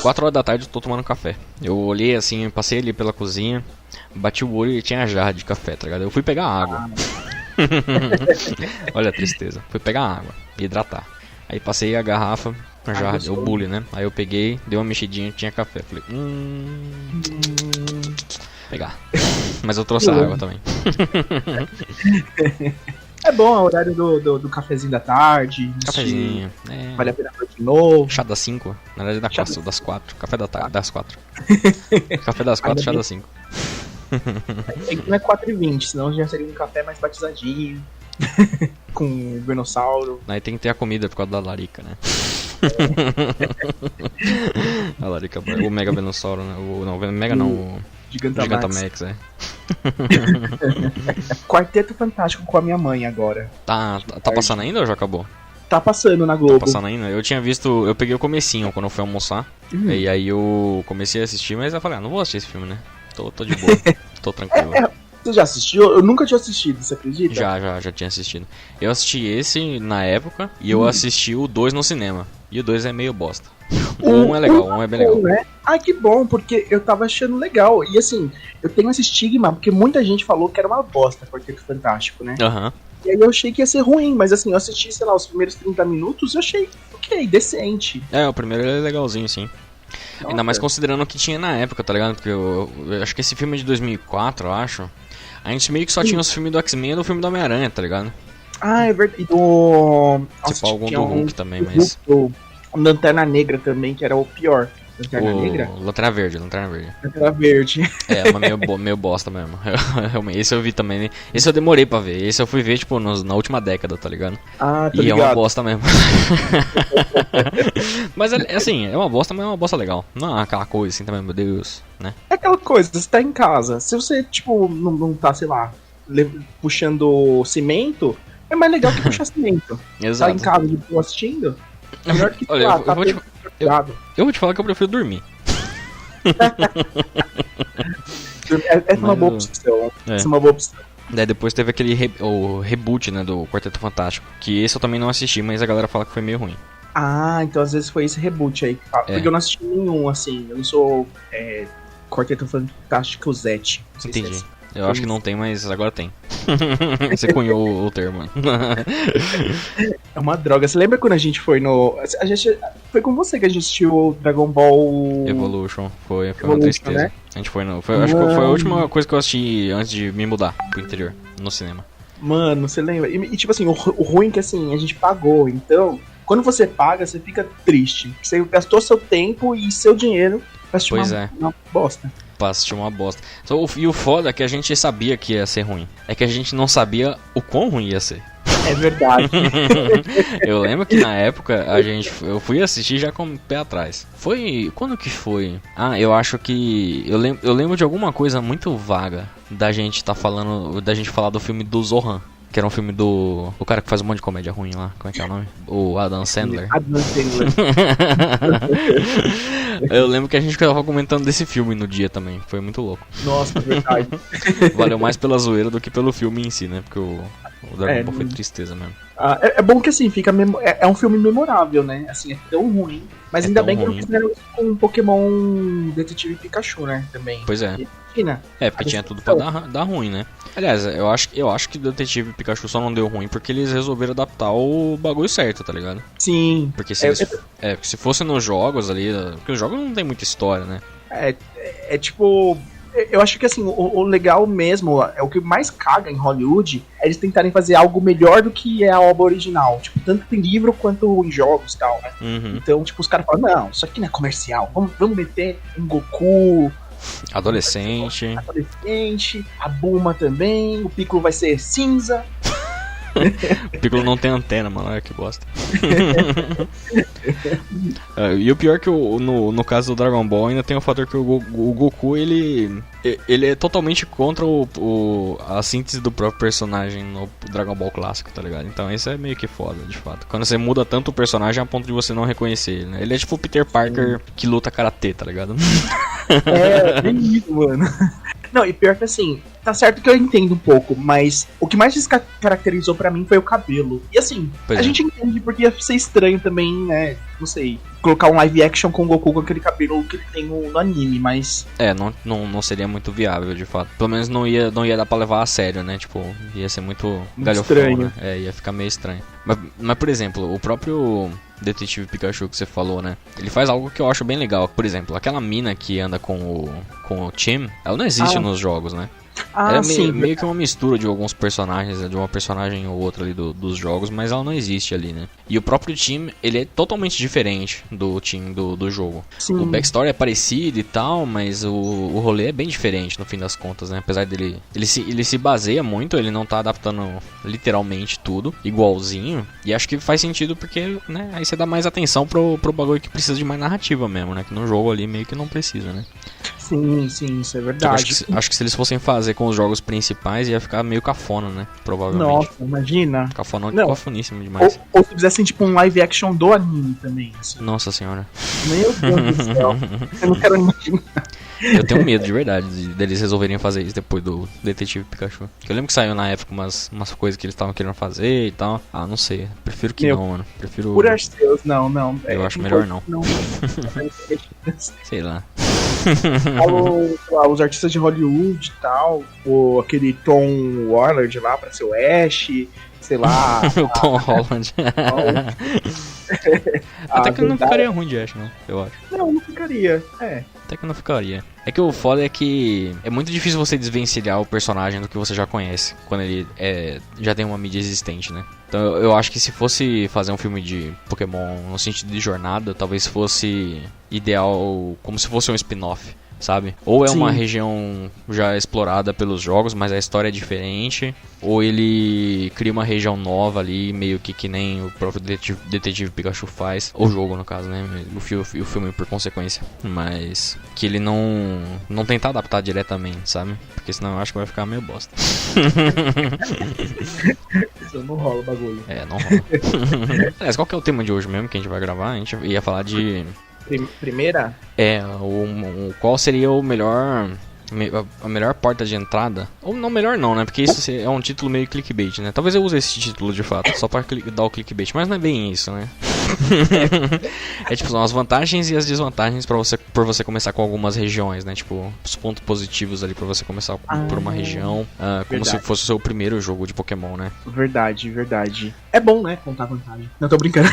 4 horas da tarde eu tô tomando café. Eu olhei assim, passei ali pela cozinha, bati o olho e tinha a jarra de café, tá ligado? Eu fui pegar água. Olha a tristeza. Fui pegar água, hidratar. Aí passei a garrafa, a jarra, o bule, né? Aí eu peguei, dei uma mexidinha e tinha café. Falei, pegar. Mas eu trouxe a água também. É bom, é o horário do cafezinho da tarde. Cafezinho. Vale a pena fazer de novo. Chá das 5. Na verdade das 4. Café da tarde, das 4. Café das 4, chá das 5. Não é 4h20, senão já seria um café mais batizadinho. Com dinossauro. Aí tem que ter a comida por causa da larica, né? A larica, o Mega Venossauro, né? O Gigantamax, é. Quarteto Fantástico com a minha mãe agora. Tá passando ainda ou já acabou? Tá passando na Globo. Tá passando ainda? Eu tinha visto, eu peguei o comecinho quando eu fui almoçar. E aí eu comecei a assistir, mas eu falei, não vou assistir esse filme, né? Tô de boa, tô tranquilo. Você já assistiu? Eu nunca tinha assistido, você acredita? Já tinha assistido. Eu assisti esse na época e eu assisti o 2 no cinema. E o 2 é meio bosta. O 1 é legal, o 1 é bem legal. Né? Ai, que bom, porque eu tava achando legal. E assim, eu tenho esse estigma, porque muita gente falou que era uma bosta Quarteto Fantástico, né? E aí eu achei que ia ser ruim, mas assim, eu assisti, sei lá, os primeiros 30 minutos, eu achei, ok, decente. O primeiro é legalzinho, sim. Nossa. Ainda mais considerando o que tinha na época, tá ligado? Porque eu acho que esse filme é de 2004, eu acho. A gente meio que só tinha os filmes do X-Men e do filme do Homem-Aranha, tá ligado? Ah, é verdade. E do... Tipo, algum do Hulk também, mas... O Lanterna Negra também, que era o pior. Lanterna Negra? Lanterna Verde. Lanterna Verde. Uma meio bosta mesmo. Esse eu vi também, né? Esse eu demorei pra ver. Esse eu fui ver, tipo, na última década, tá ligado? Ah, tá ligado. E é uma bosta mesmo. Mas, assim, é uma bosta, mas é uma bosta legal. Não é aquela coisa assim também, meu Deus, né? É aquela coisa, você tá em casa. Se você, tipo, não tá, sei lá, puxando cimento, é mais legal que puxar cimento. Exato. Tá em casa, tipo, assistindo... É melhor que olha, eu vou te falar que eu prefiro dormir. É uma boa opção. É uma boa opção. Daí depois teve aquele o reboot, né, do Quarteto Fantástico. Que esse eu também não assisti, mas a galera fala que foi meio ruim. Ah, então às vezes foi esse reboot aí. Porque eu não assisti nenhum, assim. Eu não sou Quarteto Fantástico Zete. Entendi. Eu acho que não tem, mas agora tem. Você cunhou o termo. É uma droga. Você lembra quando a gente foi no... Foi com você que a gente assistiu o Dragon Ball... Evolution. Foi uma tristeza. Né? A gente foi no... acho que foi a última coisa que eu assisti antes de me mudar pro interior, no cinema. Mano, você lembra? E tipo assim, o ruim é que assim, a gente pagou. Então, quando você paga, você fica triste. Você gastou seu tempo e seu dinheiro pra assistir uma bosta. Pra assistir uma bosta. E o foda é que a gente sabia que ia ser ruim. É que a gente não sabia o quão ruim ia ser. É verdade. Eu lembro que na época eu fui assistir já com o pé atrás. Foi... Quando que foi? Eu acho que... Eu lembro de alguma coisa muito vaga da gente falar do filme do Zohan. Que era um filme do cara que faz um monte de comédia ruim lá. Como é que é o nome? O Adam Sandler. Eu lembro que a gente tava comentando desse filme no dia também. Foi muito louco. Nossa, é verdade. Valeu mais pela zoeira do que pelo filme em si, né? Porque o Dragon Ball foi tristeza mesmo. É bom que assim, é um filme memorável, né? Assim, é tão ruim. Mas ainda bem que não fizeram isso com um Pokémon Detetive Pikachu, né? Também. Pois é. Porque tinha tudo pra dar ruim, né? Aliás, eu acho que o Detetive Pikachu só não deu ruim porque eles resolveram adaptar o bagulho certo, tá ligado? Sim. Porque se fosse nos jogos ali... Porque os jogos não tem muita história, né? É tipo... Eu acho que assim, o legal mesmo, o que mais caga em Hollywood é eles tentarem fazer algo melhor do que é a obra original. Tipo, tanto em livro quanto em jogos e tal, né? Uhum. Então, tipo, os caras falam, não, isso aqui não é comercial. Vamos meter um Goku... Adolescente, a Bulma também, o Piccolo vai ser cinza. O Piccolo não tem antena, mano, olha que bosta. E o pior é que no caso do Dragon Ball ainda tem o fator que o Goku ele é totalmente contra a síntese do próprio personagem no Dragon Ball clássico, tá ligado? Então isso é meio que foda, de fato. Quando você muda tanto o personagem a ponto de você não reconhecer ele, né? Ele é tipo o Peter Parker que luta karatê, tá ligado? Bem isso, mano. Não, e pior que assim, tá certo que eu entendo um pouco, mas o que mais caracterizou pra mim foi o cabelo. E assim, a gente entende porque ia ser estranho também, né? Não sei. colocar um live action com o Goku com aquele cabelo que ele tem no anime, mas... Não seria muito viável, de fato. Pelo menos não ia dar pra levar a sério, né? Tipo, ia ser muito galhofão, né? Ia ficar meio estranho. Mas, por exemplo, o próprio Detetive Pikachu que você falou, né? Ele faz algo que eu acho bem legal. Por exemplo, aquela mina que anda com o Tim, ela não existe nos jogos, né? Ela é meio que uma mistura de alguns personagens, de uma personagem ou outra ali dos jogos, mas ela não existe ali, né? E o próprio Tim, ele é totalmente diferente do Tim do jogo. Sim. O backstory é parecido e tal, mas o rolê é bem diferente no fim das contas, né? Apesar dele... Ele se baseia muito, ele não tá adaptando literalmente tudo, igualzinho. E acho que faz sentido porque, né? Aí você dá mais atenção pro bagulho que precisa de mais narrativa mesmo, né? Que no jogo ali meio que não precisa, né? Sim, isso é verdade. Acho que se eles fossem fazer com os jogos principais, ia ficar meio cafona, né? Provavelmente. Nossa, imagina. Cafoníssimo demais. Ou se fizessem tipo um live action do anime também. Assim. Nossa senhora. Meu Deus do céu. Eu não quero imaginar. Eu tenho medo de verdade deles resolverem fazer isso depois do Detetive Pikachu. Eu lembro que saiu na época umas coisas que eles estavam querendo fazer e tal. Ah, não sei. Prefiro que não, mano. Prefiro. Por Deus, não. Eu acho melhor não. Sei lá. Os artistas de Hollywood e tal, aquele Tom Holland lá pra ser o Ash, sei lá. O Tom Holland. Até que não ficaria ruim de Ash, não, eu acho. Não ficaria, Até que não ficaria. É que o foda é que é muito difícil você desvencilhar o personagem do que você já conhece, quando ele já tem uma mídia existente, né? Então eu acho que se fosse fazer um filme de Pokémon no sentido de jornada, talvez fosse ideal como se fosse um spin-off, sabe? Ou é uma região já explorada pelos jogos, mas a história é diferente, ou ele cria uma região nova ali, meio que nem o próprio Detetive Pikachu faz, o jogo no caso, né? O filme por consequência, mas que ele não tentar adaptar diretamente, sabe? Porque senão eu acho que vai ficar meio bosta. Isso não rola o bagulho. Não rola. Aliás, qual que é o tema de hoje mesmo que a gente vai gravar? A gente ia falar de... Primeira? Qual seria o melhor... A melhor porta de entrada? Ou não melhor não, né? Porque isso é um título meio clickbait, né? Talvez eu use esse título de fato, só pra dar o clickbait, mas não é bem isso, né? É tipo, são as vantagens e as desvantagens por você começar com algumas regiões, né? Tipo, os pontos positivos ali pra você começar por uma região, como se fosse o seu primeiro jogo de Pokémon, né? Verdade. É bom, né? Contar vantagem. Não, tô brincando.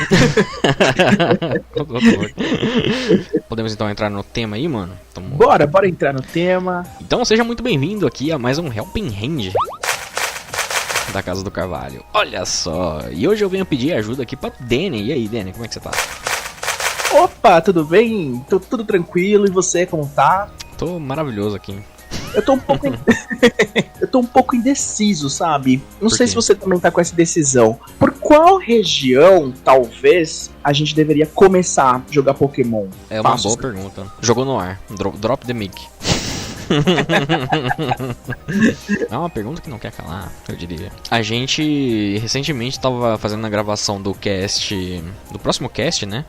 Podemos então entrar no tema aí, mano? Bora entrar no tema. Então seja muito bem-vindo aqui a mais um Helping Hand da Casa do Carvalho. Olha só, e hoje eu venho pedir ajuda aqui pra Danny. E aí, Danny, como é que você tá? Opa, tudo bem? Tô tudo tranquilo, e você, como tá? Tô maravilhoso aqui. Eu tô um pouco indeciso, sabe? Não sei se você também tá com essa decisão. Por qual região, talvez, a gente deveria começar a jogar Pokémon? É uma boa pergunta. Jogou no ar. Drop the mic. É uma pergunta que não quer calar, eu diria. A gente recentemente tava fazendo a gravação do próximo cast, né?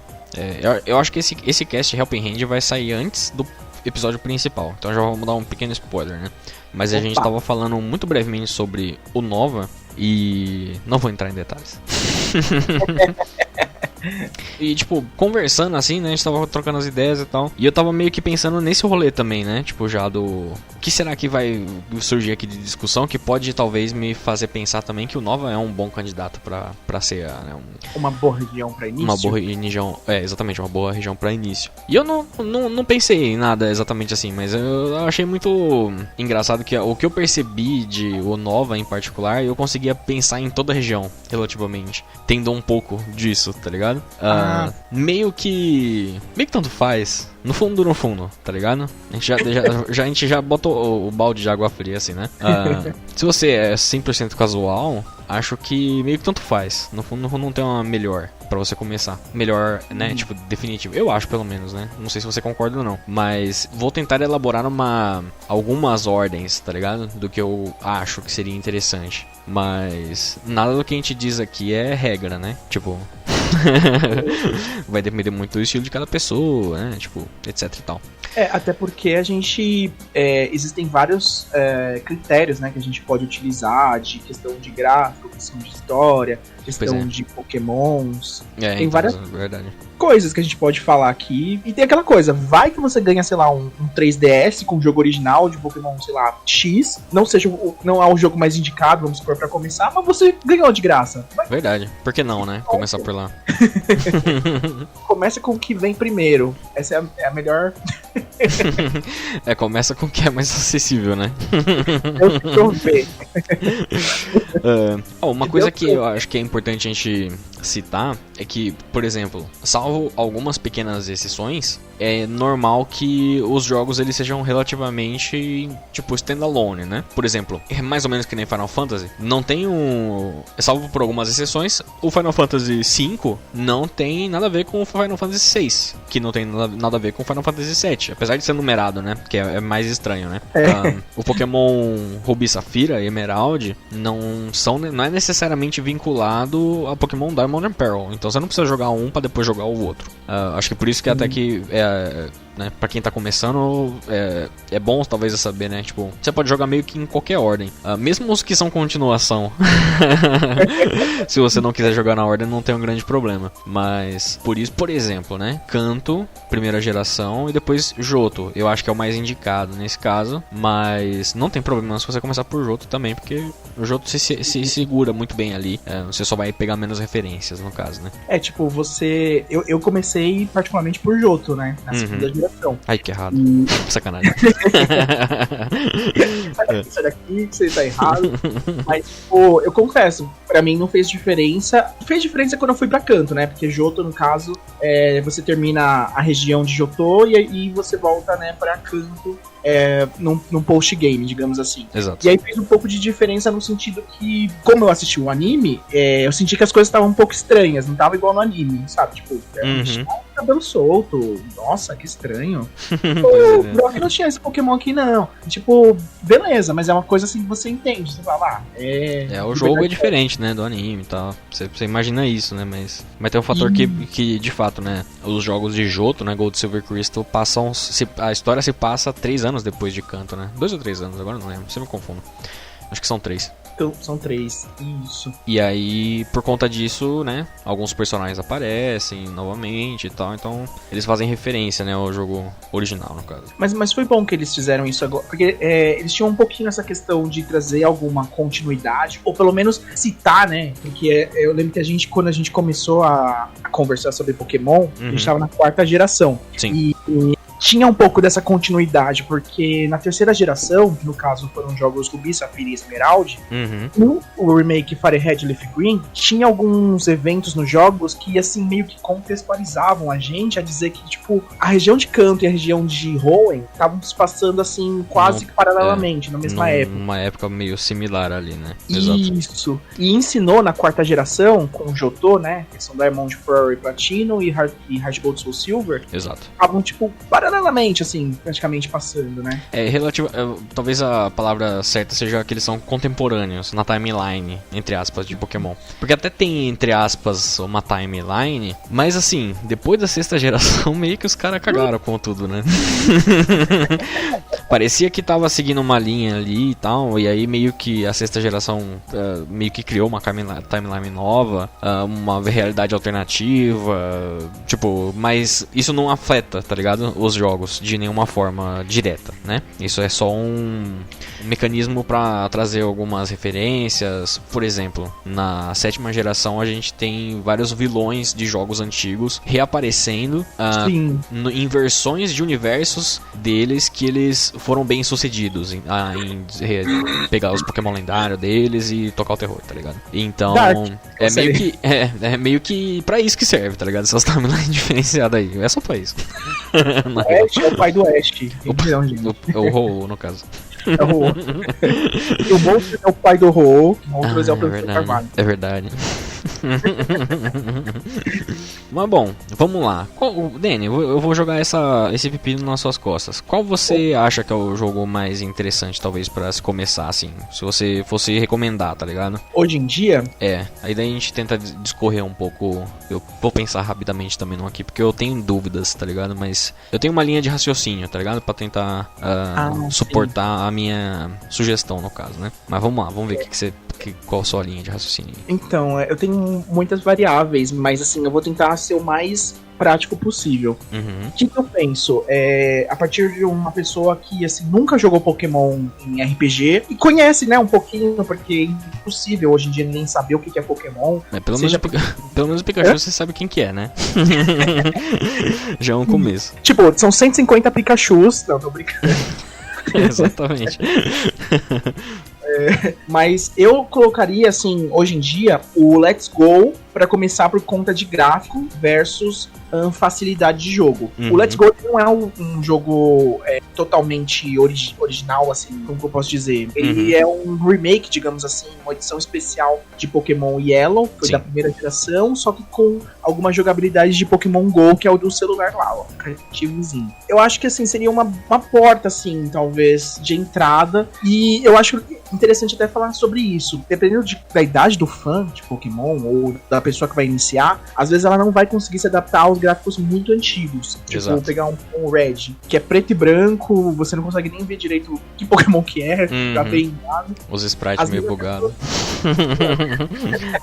Eu acho que esse cast Helping Hand vai sair antes do episódio principal, então já vamos dar um pequeno spoiler, né? Mas a gente tava falando muito brevemente sobre o Nova e não vou entrar em detalhes. E tipo, conversando assim, né, a gente tava trocando as ideias e tal. E eu tava meio que pensando nesse rolê também, né, tipo, já do... O que será que vai surgir aqui de discussão que pode talvez me fazer pensar também que o Nova é um bom candidato pra ser, né, uma boa região pra início? Uma boa região, exatamente, uma boa região pra início. E eu não pensei em nada exatamente assim, mas eu achei muito engraçado que o que eu percebi de o Nova em particular, eu conseguia pensar em toda a região, relativamente, tendo um pouco disso, tá ligado? Meio que tanto faz. No fundo, tá ligado? A gente já botou o balde de água fria, assim, né? Se você é 100% casual, acho que meio que tanto faz. No fundo, não tem uma melhor pra você começar. Melhor, né? Tipo, definitivo. Eu acho, pelo menos, né? Não sei se você concorda ou não. Mas vou tentar elaborar algumas ordens, tá ligado? Do que eu acho que seria interessante. Mas nada do que a gente diz aqui é regra, né? Tipo... vai depender muito do estilo de cada pessoa, né? Tipo, etc e tal. Até porque a gente... existem vários critérios, né, que a gente pode utilizar de questão de gráfico, questão de história, questão de pokémons. Tem várias coisas que a gente pode falar aqui. E tem aquela coisa, vai que você ganha, sei lá, um 3DS com o jogo original de Pokémon, sei lá, X. Não é o jogo mais indicado, vamos supor, pra começar, mas você ganhou de graça. Verdade. Por que não, né? Começar por lá. Começa com o que vem primeiro. Essa é a melhor... Começa com o que é mais acessível, né? Eu ver. Uma coisa que eu acho que é importante a gente citar é que, por exemplo, salvo algumas pequenas exceções, é normal que os jogos eles sejam relativamente, tipo, standalone, né? Por exemplo, é mais ou menos que nem Final Fantasy, não tem salvo por algumas exceções, o Final Fantasy V não tem nada a ver com o Final Fantasy VI, que não tem nada a ver com o Final Fantasy VII, apesar de ser numerado, né? Que é mais estranho, né? O Pokémon Ruby, Safira e Emerald não é necessariamente vinculado a Pokémon Diamond and Pearl, então você não precisa jogar um pra depois jogar o outro. Acho que por isso que até que né, pra quem tá começando é bom talvez saber, né? Tipo, você pode jogar meio que em qualquer ordem, mesmo os que são continuação. Se você não quiser jogar na ordem, não tem um grande problema. Mas por isso, por exemplo, né? Kanto, primeira geração, e depois Johto. Eu acho que é o mais indicado nesse caso, mas não tem problema se você começar por Johto também, porque o Johto se segura muito bem ali. Você só vai pegar menos referências no caso, né? Tipo, eu comecei particularmente por Johto, né? Na segunda geração. Ai, que errado. Sacanagem. Sai daqui, que você tá errado. Mas, pô, eu confesso, pra mim não fez diferença. Fez diferença quando eu fui pra Kanto, né? Porque Johto, no caso, você termina a região de Johto e você volta, né, pra Kanto. Num post-game, digamos assim. Exato. E aí fez um pouco de diferença no sentido que, como eu assisti o anime, eu senti que as coisas estavam um pouco estranhas, não tava igual no anime, sabe? Tipo, cabelo solto, nossa, que estranho. O Brock não tinha esse Pokémon aqui, não. Tipo, beleza, mas é uma coisa assim que você entende. Você fala, o jogo é diferente, né, do anime e tal. Você imagina isso, né, mas tem um fator que, de fato, né, os jogos de Johto, né, Gold, Silver, Crystal, a história se passa 3 anos depois de Kanto, né? 2 ou 3 anos, agora não lembro, sempre me confundo. Acho que são 3. Então, são 3, isso. E aí, por conta disso, né, alguns personagens aparecem novamente e tal, então eles fazem referência, né, ao jogo original, no caso. Mas foi bom que eles fizeram isso agora, porque eles tinham um pouquinho essa questão de trazer alguma continuidade, ou pelo menos citar, né, porque eu lembro que quando a gente começou a conversar sobre Pokémon, a gente tava na 4ª geração. Sim. E tinha um pouco dessa continuidade, porque na 3ª geração, no caso foram jogos Ruby, Safira e Esmeralda, o remake Fire Red Leaf Green, tinha alguns eventos nos jogos que, assim, meio que contextualizavam a gente a dizer que, tipo, a região de Kanto e a região de Hoenn estavam se passando, assim, quase paralelamente, na mesma época. Numa época meio similar ali, né? Exato. Isso. E ensinou na 4ª geração, com o Johto, né, que são Diamond, Pearl e Platino, e Heart Gold, Soul Silver. Exato. Estavam, tipo, paralelamente, assim, praticamente passando, né? Talvez a palavra certa seja que eles são contemporâneos na timeline, entre aspas, de Pokémon. Porque até tem, entre aspas, uma timeline, mas assim, depois da 6ª geração, meio que os caras cagaram com tudo, né? Parecia que tava seguindo uma linha ali e tal, e aí meio que a 6ª geração meio que criou uma timeline nova, uma realidade alternativa, tipo, mas isso não afeta, tá ligado? Os jogos de nenhuma forma direta, né? Isso é só um mecanismo pra trazer algumas referências. Por exemplo, na 7ª geração a gente tem vários vilões de jogos antigos reaparecendo em versões de universos deles que eles foram bem sucedidos em pegar os Pokémon lendários deles e tocar o terror, tá ligado? Então é meio que pra isso que serve, tá ligado? Essas timelines diferenciadas aí, é só pra isso. Ash é o pai do Ash. O Ho-Oh, no caso. É o Ho-Oh. E o Moltres é o pai do Ho-Oh, o Moltres é o professor Carvalho. É verdade. Mas bom, vamos lá. Danny, eu vou jogar esse pepino nas suas costas. Qual você acha que é o jogo mais interessante, talvez, pra se começar, assim? Se você fosse recomendar, tá ligado? Hoje em dia? Aí daí a gente tenta discorrer um pouco. Eu vou pensar rapidamente também no aqui, porque eu tenho dúvidas, tá ligado? Mas eu tenho uma linha de raciocínio, tá ligado? Pra tentar suportar a minha sugestão, no caso, né? Mas vamos lá, vamos ver o que você Qual a sua linha de raciocínio? Então, eu tenho muitas variáveis, mas assim, eu vou tentar ser o mais prático possível. O que eu penso? A partir de uma pessoa que assim, nunca jogou Pokémon em RPG e conhece, né, um pouquinho, porque é impossível hoje em dia ninguém saber o que é Pokémon. Pelo menos o Pikachu você sabe quem que é, né? Já é um começo. Tipo, são 150 Pikachus. Não, tô brincando. Exatamente. Mas eu colocaria, assim, hoje em dia, o Let's Go pra começar por conta de gráfico versus facilidade de jogo. O Let's Go não é um jogo totalmente original, assim, como eu posso dizer. Ele é um remake, digamos assim, uma edição especial de Pokémon Yellow, foi da primeira geração, só que com alguma jogabilidade de Pokémon GO, que é o do celular lá, ó, aplicativozinho. Eu acho que, assim, seria uma porta, assim, talvez, de entrada, e eu acho interessante até falar sobre isso. Dependendo da idade do fã de Pokémon, ou da pessoa que vai iniciar, às vezes ela não vai conseguir se adaptar aos gráficos muito antigos. Tipo, pegar um Red, que é preto e branco, você não consegue nem ver direito que Pokémon que é, tá bem dado. Os sprites meio bugados.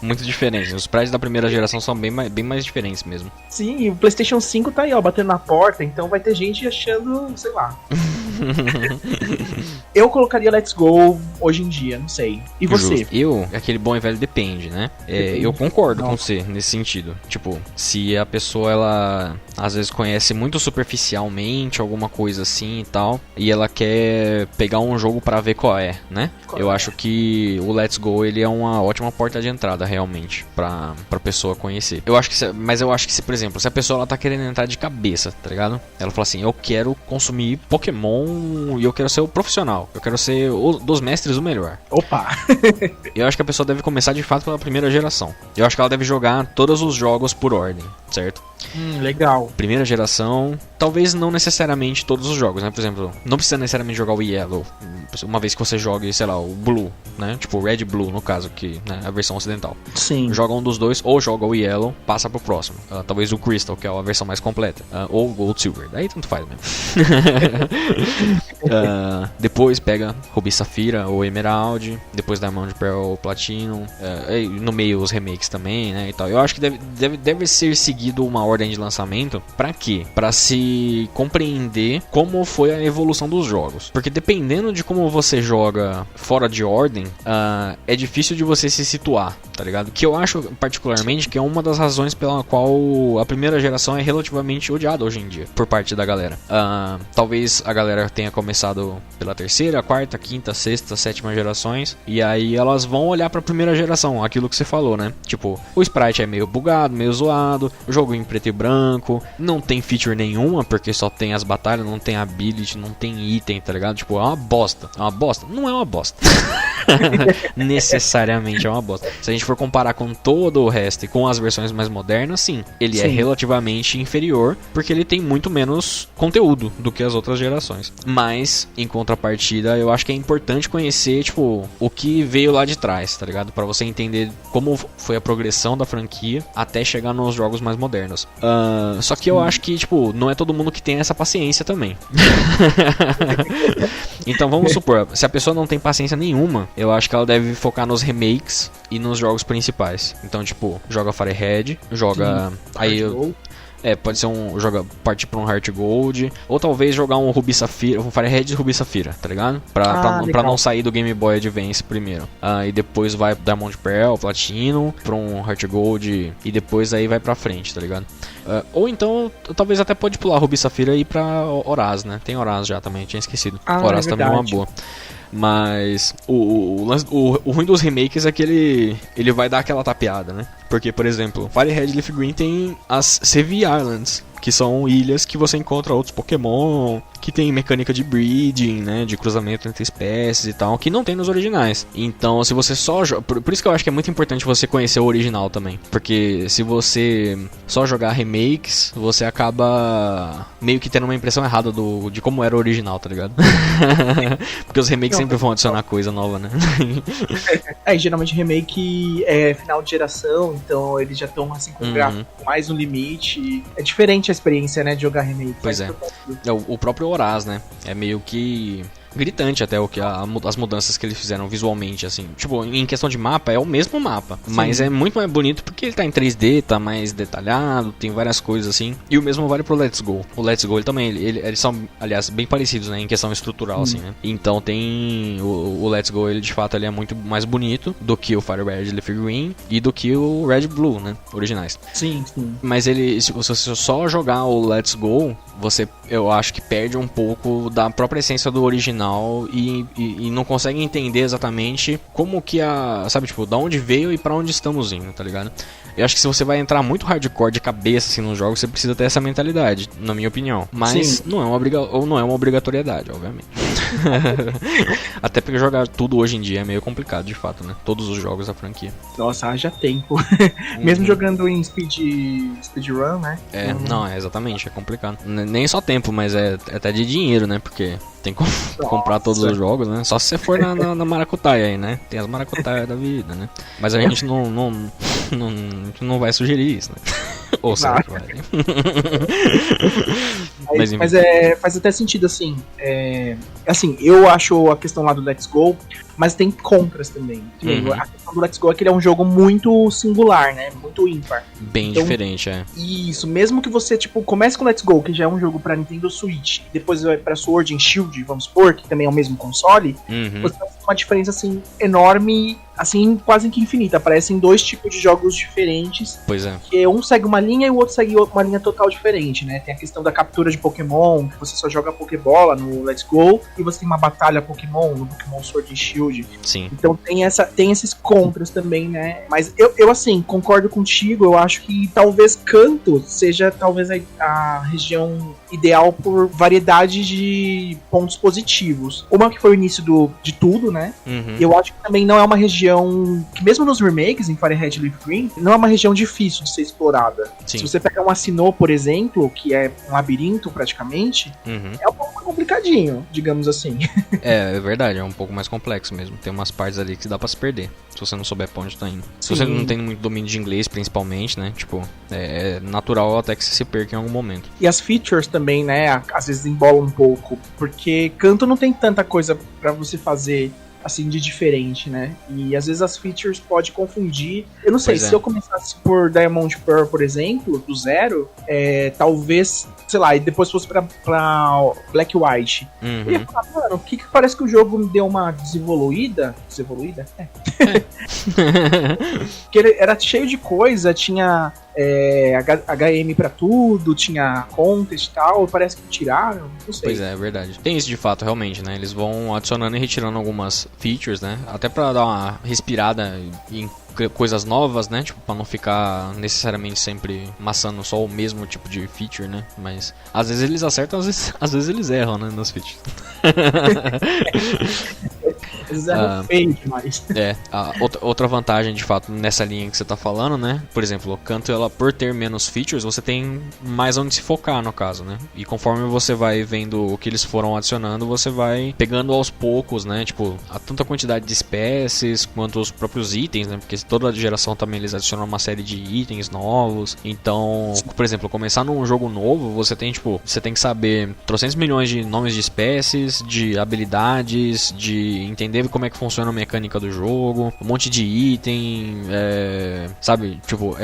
Muito diferentes. Os sprites da primeira geração são bem mais diferentes mesmo. Sim, e o PlayStation 5 tá aí, ó, batendo na porta, então vai ter gente achando, sei lá. Eu colocaria Let's Go hoje em dia, não sei. E você? Justo. Aquele bom e velho depende, né? Eu concordo com você nesse sentido. Tipo, se a pessoa, ela às vezes conhece muito superficialmente alguma coisa assim e tal, e ela quer pegar um jogo pra ver qual é, né? Eu acho que o Let's Go, ele é uma ótima porta de entrada, realmente, pra pessoa conhecer. Mas eu acho que se, por exemplo, se a pessoa ela tá querendo entrar de cabeça, tá ligado? Ela fala assim, eu quero consumir Pokémon e eu quero ser o profissional, eu quero ser dos mestres o melhor. Opa! Eu acho que a pessoa deve começar de fato pela primeira geração. Eu acho que ela deve jogar todos os jogos por ordem, certo? Legal. Primeira geração, talvez não necessariamente todos os jogos, né? Por exemplo, não precisa necessariamente jogar o Yellow, uma vez que você jogue, sei lá, o Blue, né? Tipo o Red Blue, no caso, que né, é a versão ocidental. Sim. Joga um dos dois, ou joga o Yellow, passa pro próximo. Talvez o Crystal, que é a versão mais completa. Ou o Gold Silver, daí tanto faz mesmo. Depois pega Ruby Safira ou Emerald, depois Diamond Pearl Platinum, no meio os remakes também, né? E tal. Eu acho que deve ser seguido uma ordem de lançamento. Pra quê? Pra se compreender como foi a evolução dos jogos. Porque dependendo de como você joga fora de ordem, é difícil de você se situar, tá ligado? Que eu acho particularmente que é uma das razões pela qual a primeira geração é relativamente odiada hoje em dia, por parte da galera. Talvez a galera tenha começado pela terceira, quarta, quinta, sexta, sétima gerações, e aí elas vão olhar pra primeira geração, aquilo que você falou, né? Tipo, o sprite é meio bugado, meio zoado, o jogo em preto e branco, não tem feature nenhuma, porque só tem as batalhas, não tem ability, não tem item, tá ligado? Tipo, é uma bosta. É uma bosta? Não é uma bosta. Necessariamente é uma bosta. Se a gente for comparar com todo o resto e com as versões mais modernas, sim, ele é relativamente inferior, porque ele tem muito menos conteúdo do que as outras gerações. Mas, em contrapartida, eu acho que é importante conhecer, tipo, o que veio lá de trás, tá ligado? Pra você entender como foi a progressão da franquia até chegar nos jogos mais modernos. Só que eu acho que, tipo, não é todo mundo que tem essa paciência também. Então vamos supor, se a pessoa não tem paciência nenhuma, eu acho que ela deve focar nos remakes e nos jogos principais. Então, tipo, joga Fire Red, joga... pode ser partir pra um Heart Gold, ou talvez jogar um Ruby Safira, um Fire Red e Ruby Safira, tá ligado? Pra não sair do Game Boy Advance primeiro. E depois vai Diamond Pearl, Platinum, pra um Heart Gold, e depois aí vai pra frente, tá ligado? Ou então, talvez até pode pular Ruby Safira e ir pra Horaz, né? Tem Horaz já também, tinha esquecido. Horaz também é uma boa. Mas o ruim dos remakes é que ele vai dar aquela tapeada, né? Porque, por exemplo, Fire Red e Leaf Green tem as Sevi Islands, que são ilhas que você encontra outros Pokémon, que tem mecânica de breeding, né, de cruzamento entre espécies e tal, que não tem nos originais. Então, se você só por isso que eu acho que é muito importante você conhecer o original também, porque se você só jogar remakes, você acaba meio que tendo uma impressão errada de como era o original, tá ligado? Porque os remakes sempre vão adicionar coisa nova, né? Geralmente remake é final de geração, então eles já estão assim com o gráfico mais no limite. É diferente a experiência, né, de jogar remake. Pois é. O próprio Horaz, né? É meio que gritante até as mudanças que eles fizeram visualmente, assim. Tipo, em questão de mapa, é o mesmo mapa, sim, mas é muito mais bonito porque ele tá em 3D, tá mais detalhado, tem várias coisas assim. E o mesmo vale pro Let's Go. O Let's Go, ele também, eles são, aliás, bem parecidos, né, em questão estrutural, assim, né. Então tem o Let's Go, ele de fato ele é muito mais bonito do que o Fire Red Leaf Green e do que o Red Blue, né, originais. Sim. Mas se você só jogar o Let's Go, eu acho que perde um pouco da própria essência do original e não consegue entender exatamente como que sabe, tipo, da onde veio e pra onde estamos indo, tá ligado? Eu acho que se você vai entrar muito hardcore de cabeça assim nos jogos, você precisa ter essa mentalidade, na minha opinião. Mas não é uma obrigatoriedade, obviamente. Até porque jogar tudo hoje em dia é meio complicado, de fato, né? Todos os jogos da franquia. Nossa, haja tempo. Mesmo jogando em speedrun, né? Não, exatamente, é complicado. Nem só tempo, mas é até de dinheiro, né? Porque tem que comprar todos os jogos, né? Só se você for na maracutaia aí, né? Tem as maracutaias da vida, né? Mas a gente não vai sugerir isso, né? Ou será que vai? Mas faz até sentido, assim. Assim, eu acho a questão lá do Let's Go, mas tem contras também. A questão do Let's Go é que ele é um jogo muito singular, né? Muito ímpar. Bem diferente, Isso, mesmo que você, tipo, comece com Let's Go, que já é um jogo pra Nintendo Switch, depois vai pra Sword and Shield, vamos supor, que também é o mesmo console, você vai ter uma diferença, assim, enorme, assim, quase que infinita. Aparecem dois tipos de jogos diferentes. Pois é. Que um segue uma linha e o outro segue uma linha total diferente, né? Tem a questão da captura de Pokémon, que você só joga Pokébola no Let's Go, e você tem uma batalha Pokémon no Pokémon Sword and Shield. Sim. Então tem esses contras também, né? Mas eu assim, concordo contigo, eu acho que talvez Kanto seja talvez a região ideal por variedade de pontos positivos. Uma que foi o início de tudo, né? Eu acho que também não é uma região que, mesmo nos remakes, em Fire Red Leaf Green, não é uma região difícil de ser explorada. Sim. Se você pegar um Sinnoh, por exemplo, que é um labirinto praticamente, é um pouco complicadinho, digamos assim. É verdade, é um pouco mais complexo mesmo. Tem umas partes ali que dá pra se perder, se você não souber pra onde tá indo. Se você não tem muito domínio de inglês, principalmente, né? Tipo, é natural até que você se perca em algum momento. E as features também, né? Às vezes embolam um pouco, porque Kanto não tem tanta coisa pra você fazer assim, de diferente, né? E às vezes as features pode confundir. Eu não sei, se eu começasse por Diamond Pearl, por exemplo, do zero, talvez, sei lá, e depois fosse pra Black White. Eu ia falar, mano, o que parece que o jogo me deu uma desenvoluída? Desenvoluída? Porque ele era cheio de coisa, tinha HM pra tudo, tinha contest e tal, parece que tiraram, não sei. Pois é verdade. Tem isso de fato, realmente, né? Eles vão adicionando e retirando algumas features, né? Até pra dar uma respirada em coisas novas, né? Tipo, pra não ficar necessariamente sempre maçando só o mesmo tipo de feature, né? Mas às vezes eles acertam, às vezes eles erram, né? Nas features. Eles eram feio demais. Outra vantagem, de fato, nessa linha que você tá falando, né? Por exemplo, o Kanto, ela, por ter menos features, você tem mais onde se focar, no caso, né? E conforme você vai vendo o que eles foram adicionando, você vai pegando aos poucos, né? Tipo, tanto a quantidade de espécies, quanto os próprios itens, né? Porque toda geração também eles adicionam uma série de itens novos. Então, por exemplo, começar num jogo novo, você tem que saber 300 milhões de nomes de espécies, de habilidades, de entender como é que funciona a mecânica do jogo, um monte de item, sabe? Tipo,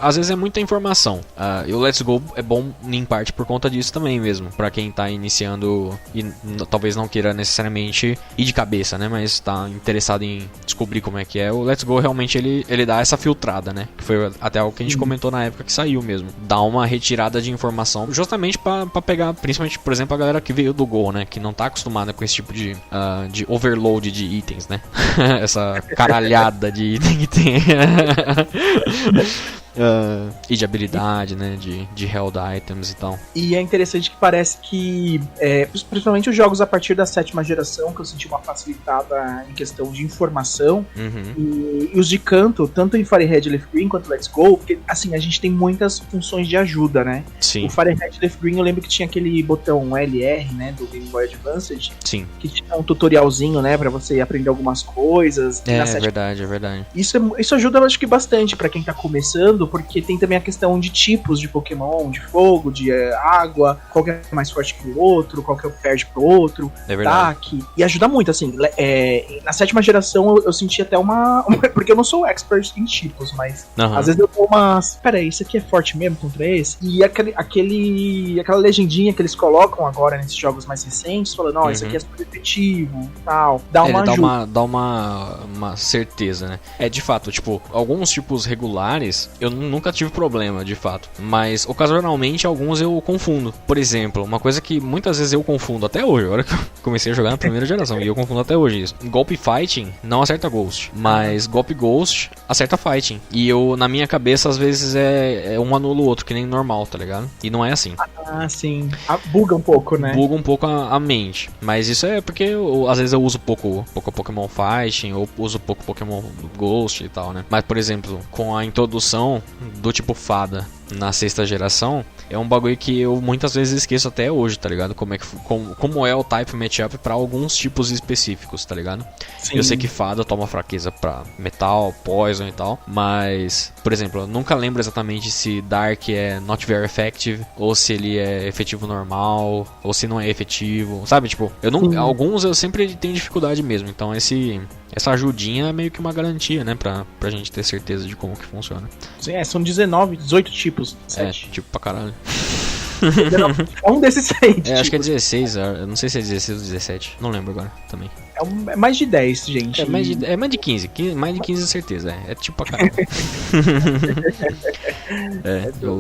às vezes é muita informação. E o Let's Go é bom em parte por conta disso também mesmo, pra quem tá iniciando e talvez não queira necessariamente ir de cabeça, né? Mas tá interessado em descobrir como é que é. O Let's Go realmente ele dá essa filtrada, né? Que foi até algo que a gente comentou na época que saiu mesmo. Dá uma retirada de informação justamente pra pegar, principalmente, por exemplo, a galera que veio do Go, né? Que não tá acostumada com esse tipo de overload de itens, né? Essa caralhada de item que tem. E de habilidade, né? De held items e tal. E é interessante que parece que principalmente os jogos a partir da 7ª geração, que eu senti uma facilitada em questão de informação, e os de Kanto, tanto em Fire Red Leaf Green quanto Let's Go, porque assim, a gente tem muitas funções de ajuda, né? Sim. O Fire Red Leaf Green eu lembro que tinha aquele botão LR, né, do Game Boy Advance. Sim. Que tinha um tutorialzinho, né, pra você aprender algumas coisas. É verdade. Isso ajuda, eu acho que bastante pra quem tá começando, mudando, porque tem também a questão de tipos de Pokémon, de fogo, de água, qual que é mais forte que o outro, qual que perde pro outro, ataque, e ajuda muito, assim, na 7ª geração eu senti até porque eu não sou expert em tipos, mas às vezes eu dou umas, peraí, isso aqui é forte mesmo contra esse? E aquela legendinha que eles colocam agora nesses jogos mais recentes, falando, ó, isso aqui é super efetivo, tal, dá uma ajuda. Dá uma certeza, né? De fato, tipo, alguns tipos regulares eu nunca tive problema, de fato, mas ocasionalmente alguns eu confundo. Por exemplo, uma coisa que muitas vezes eu confundo até hoje, agora que eu comecei a jogar na 1ª geração, e eu confundo até hoje isso. Golpe Fighting não acerta Ghost, mas golpe Ghost acerta Fighting. E eu, na minha cabeça, às vezes um anula o outro, que nem normal, tá ligado? E não é assim. Ah, sim. Buga um pouco, né? Buga um pouco a mente. Mas isso é porque às vezes eu uso pouco Pokémon Fighting, ou uso pouco Pokémon Ghost e tal, né? Mas, por exemplo, com a introdução do tipo Fada na 6ª geração, é um bagulho que eu muitas vezes esqueço até hoje, tá ligado? Como é o type matchup pra alguns tipos específicos, tá ligado? Sim. Eu sei que Fada toma fraqueza pra Metal, Poison e tal, mas, por exemplo, eu nunca lembro exatamente se Dark é not very effective, ou se ele é efetivo normal, ou se não é efetivo, sabe? Tipo, alguns eu sempre tenho dificuldade mesmo, então essa ajudinha é meio que uma garantia, né? Pra gente ter certeza de como que funciona. Sim, são 18 tipos. 7. Tipo pra caralho. Um desses 6. Acho que é 16, eu não sei se é 16 ou 17. Não lembro agora também. É mais de 10, gente. É mais de 15. Mais de 15 certeza. É tipo pra caralho.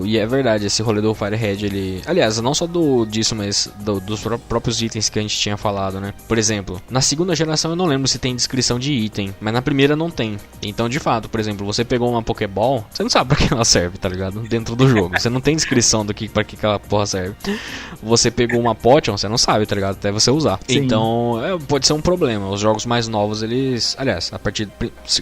E é verdade, esse rolê do Firehead, ele... Aliás, não só disso, mas dos próprios itens que a gente tinha falado, né? Por exemplo, na 2ª geração eu não lembro se tem descrição de item, mas na 1ª não tem. Então, de fato, por exemplo, você pegou uma Pokéball, você não sabe pra que ela serve, tá ligado? Dentro do jogo. Você não tem descrição pra que aquela porra serve. Você pegou uma Potion, você não sabe, tá ligado? Até você usar. Sim. Então, pode ser um problema. Os jogos mais novos, eles... Aliás, a partir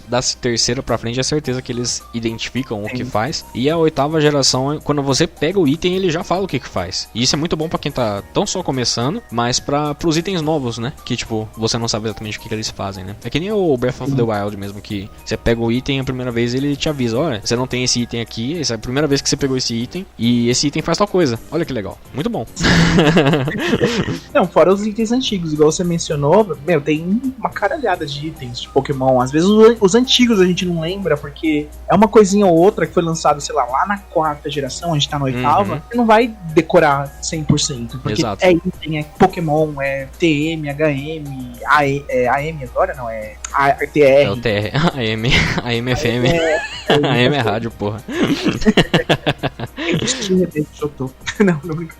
da 3ª pra frente, é certeza que eles identificam o que faz. E a 8ª geração, quando você pega o item, ele já fala o que faz. E isso é muito bom pra quem tá tão só começando, mas pros itens novos, né? Que, tipo, você não sabe exatamente o que eles fazem, né? É que nem o Breath of the Wild mesmo, que você pega o item a primeira vez, ele te avisa, olha, você não tem esse item aqui, essa é a primeira vez que você pegou esse item, e esse item faz tal coisa. Olha que legal. Muito bom. Não, fora os itens antigos, igual você mencionou, tem uma caralhada de itens de Pokémon. Às vezes os antigos a gente não lembra, porque é uma coisinha ou outra que foi lançado, sei lá na 4ª geração, a gente tá na 8ª, você não vai decorar 100%, porque exato. É item, é Pokémon, é TM, HM, AM agora não, é TR. É o TR, AM FM. AM é rádio, porra. Não brinco.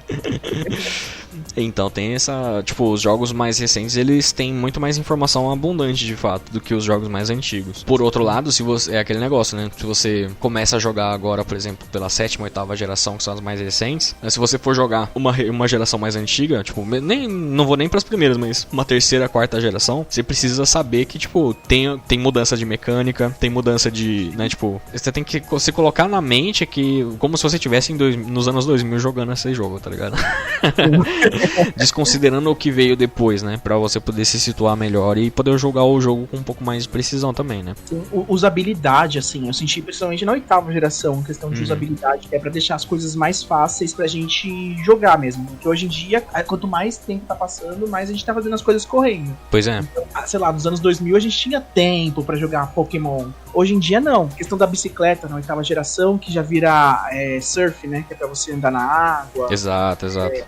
Então tem essa... Tipo, os jogos mais recentes, eles têm muito mais informação abundante, de fato, do que os jogos mais antigos. Por outro lado, se você... É aquele negócio, né? Se você começa a jogar agora, por exemplo, pela 7ª, 8ª geração, que são as mais recentes, se você for jogar uma geração mais antiga, tipo, não vou nem pras primeiras, mas uma 3ª, 4ª geração, você precisa saber que, tipo, tem mudança de mecânica, tem mudança de... Né, tipo, você tem que se colocar na mente que... Como se você estivesse nos anos 2000 jogando esse jogo, tá ligado? Desconsiderando o que veio depois, né? Pra você poder se situar melhor e poder jogar o jogo com um pouco mais de precisão também, né? Usabilidade, assim, eu senti principalmente na 8ª geração, questão de usabilidade, que é pra deixar as coisas mais fáceis pra gente jogar mesmo. Porque hoje em dia, quanto mais tempo tá passando, mais a gente tá fazendo as coisas correndo. Pois é. Então, sei lá, nos anos 2000 a gente tinha tempo pra jogar Pokémon. Hoje em dia não. Questão da bicicleta na 8ª geração, que já vira surf, né? Que é pra você andar na água. Exato.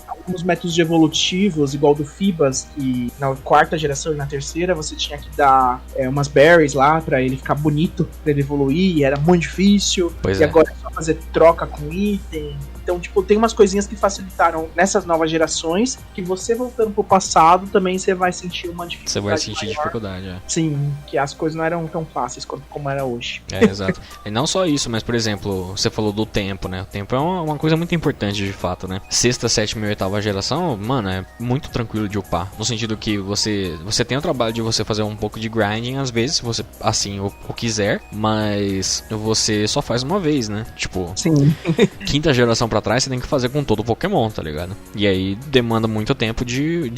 Alguns métodos evolutivos, igual do Fibas, que na 4ª geração e na 3ª você tinha que dar umas berries lá pra ele ficar bonito, pra ele evoluir, e era muito difícil. Agora é só fazer troca com item. Então, tipo, tem umas coisinhas que facilitaram nessas novas gerações, que você voltando pro passado, também você vai sentir uma dificuldade. Você vai sentir maior. Dificuldade, é. Sim, que as coisas não eram tão fáceis como era hoje. Exato. E não só isso, mas, por exemplo, você falou do tempo, né? O tempo é uma coisa muito importante, de fato, né? 6ª, 7ª e 8ª geração, mano, é muito tranquilo de upar. No sentido que você tem o trabalho de você fazer um pouco de grinding, às vezes, se você, assim, o quiser, mas você só faz uma vez, né? Tipo, sim. 5ª geração, pra trás, você tem que fazer com todo o Pokémon, tá ligado? E aí demanda muito tempo de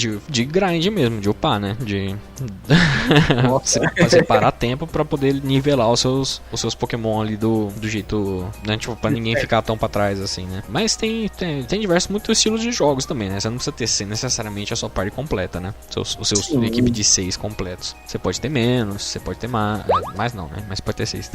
grind mesmo, de upar, né? De você separar tempo pra poder nivelar os seus Pokémon ali do jeito, né? Tipo, pra ninguém ficar tão pra trás assim, né? Mas tem diversos muitos estilos de jogos também, né? Você não precisa ter necessariamente a sua party completa, né? O seu equipe de 6 completos. Você pode ter menos, você pode ter mais não, né? Mas pode ter 6.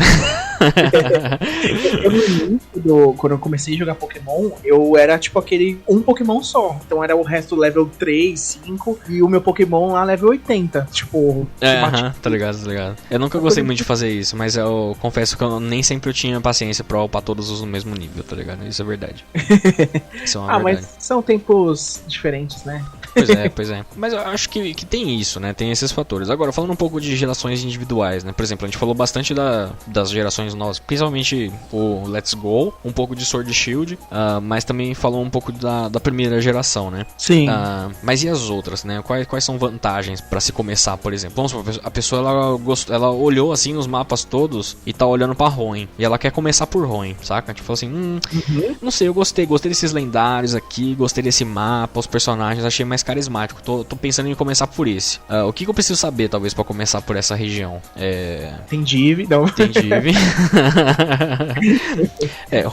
Eu no início, quando eu comecei a jogar Pokémon, eu era tipo um Pokémon só. Então era o resto level 3, 5 e o meu Pokémon lá level 80. Tipo, tá ligado. Eu nunca gostei muito de fazer isso, mas eu confesso que eu nem sempre eu tinha paciência pra upar todos os no mesmo nível, tá ligado? Isso é verdade. Isso é uma verdade. Mas são tempos diferentes, né? Pois é. Mas eu acho que tem isso, né? Tem esses fatores. Agora, falando um pouco de gerações individuais, né? Por exemplo, a gente falou bastante das gerações novas, principalmente o Let's Go, um pouco de Sword Shield, mas também falou um pouco da primeira geração, né? Sim. Mas e as outras, né? Quais são vantagens pra se começar, por exemplo? Vamos supor, a pessoa ela olhou assim nos mapas todos e tá olhando pra Hoenn, e ela quer começar por Hoenn, saca? Tipo assim, não sei, eu gostei desses lendários aqui, gostei desse mapa, os personagens, achei mais carismático, tô pensando em começar por esse. O que eu preciso saber, talvez, pra começar por essa região? Tem Div, não? Tem Div.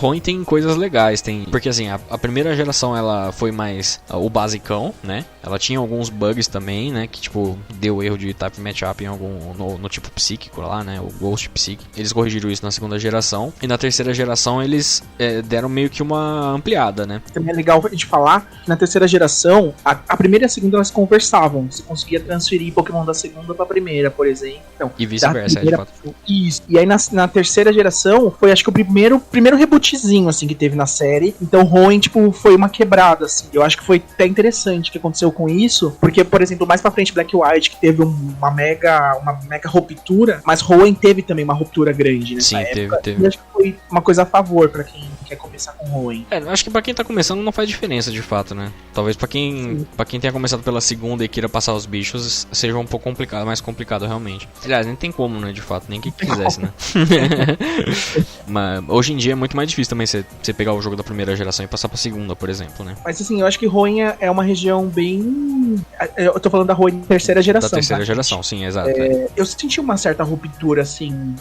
Hoenn tem coisas legais, porque assim, a primeira geração ela foi mais o basicão, né? Ela tinha alguns bugs também, né? Que tipo, deu erro de type matchup em no tipo psíquico lá, né? O Ghost Psychic. Eles corrigiram isso na segunda geração. E na terceira geração eles deram meio que uma ampliada, né? Também é legal a gente falar que na terceira geração, a primeira e a segunda elas conversavam. Você conseguia transferir Pokémon da segunda pra primeira, por exemplo. Então, e vice-versa, de fato. Isso. E aí na terceira geração foi acho que o primeiro rebootzinho assim que teve na série. Então Hoenn, tipo, foi uma quebrada assim. Eu acho que foi até interessante o que aconteceu com isso, porque, por exemplo, mais pra frente Black White, que teve uma mega ruptura, mas Hoenn teve também uma ruptura grande nessa época. Teve. E acho que foi uma coisa a favor pra quem quer começar com Hoenn. Acho que pra quem tá começando não faz diferença de fato, né? Talvez pra quem tenha começado pela segunda e queira passar os bichos, seja um pouco mais complicado realmente. Aliás, nem tem como, né, de fato, nem que quisesse, né? Mas hoje em dia é muito mais difícil também você pegar o jogo da primeira geração e passar pra segunda, por exemplo, né? Mas assim, eu acho que Hoenn é uma região bem... Eu tô falando da Hoenn terceira geração. Da terceira geração, sim, exato. Eu senti uma certa ruptura, assim,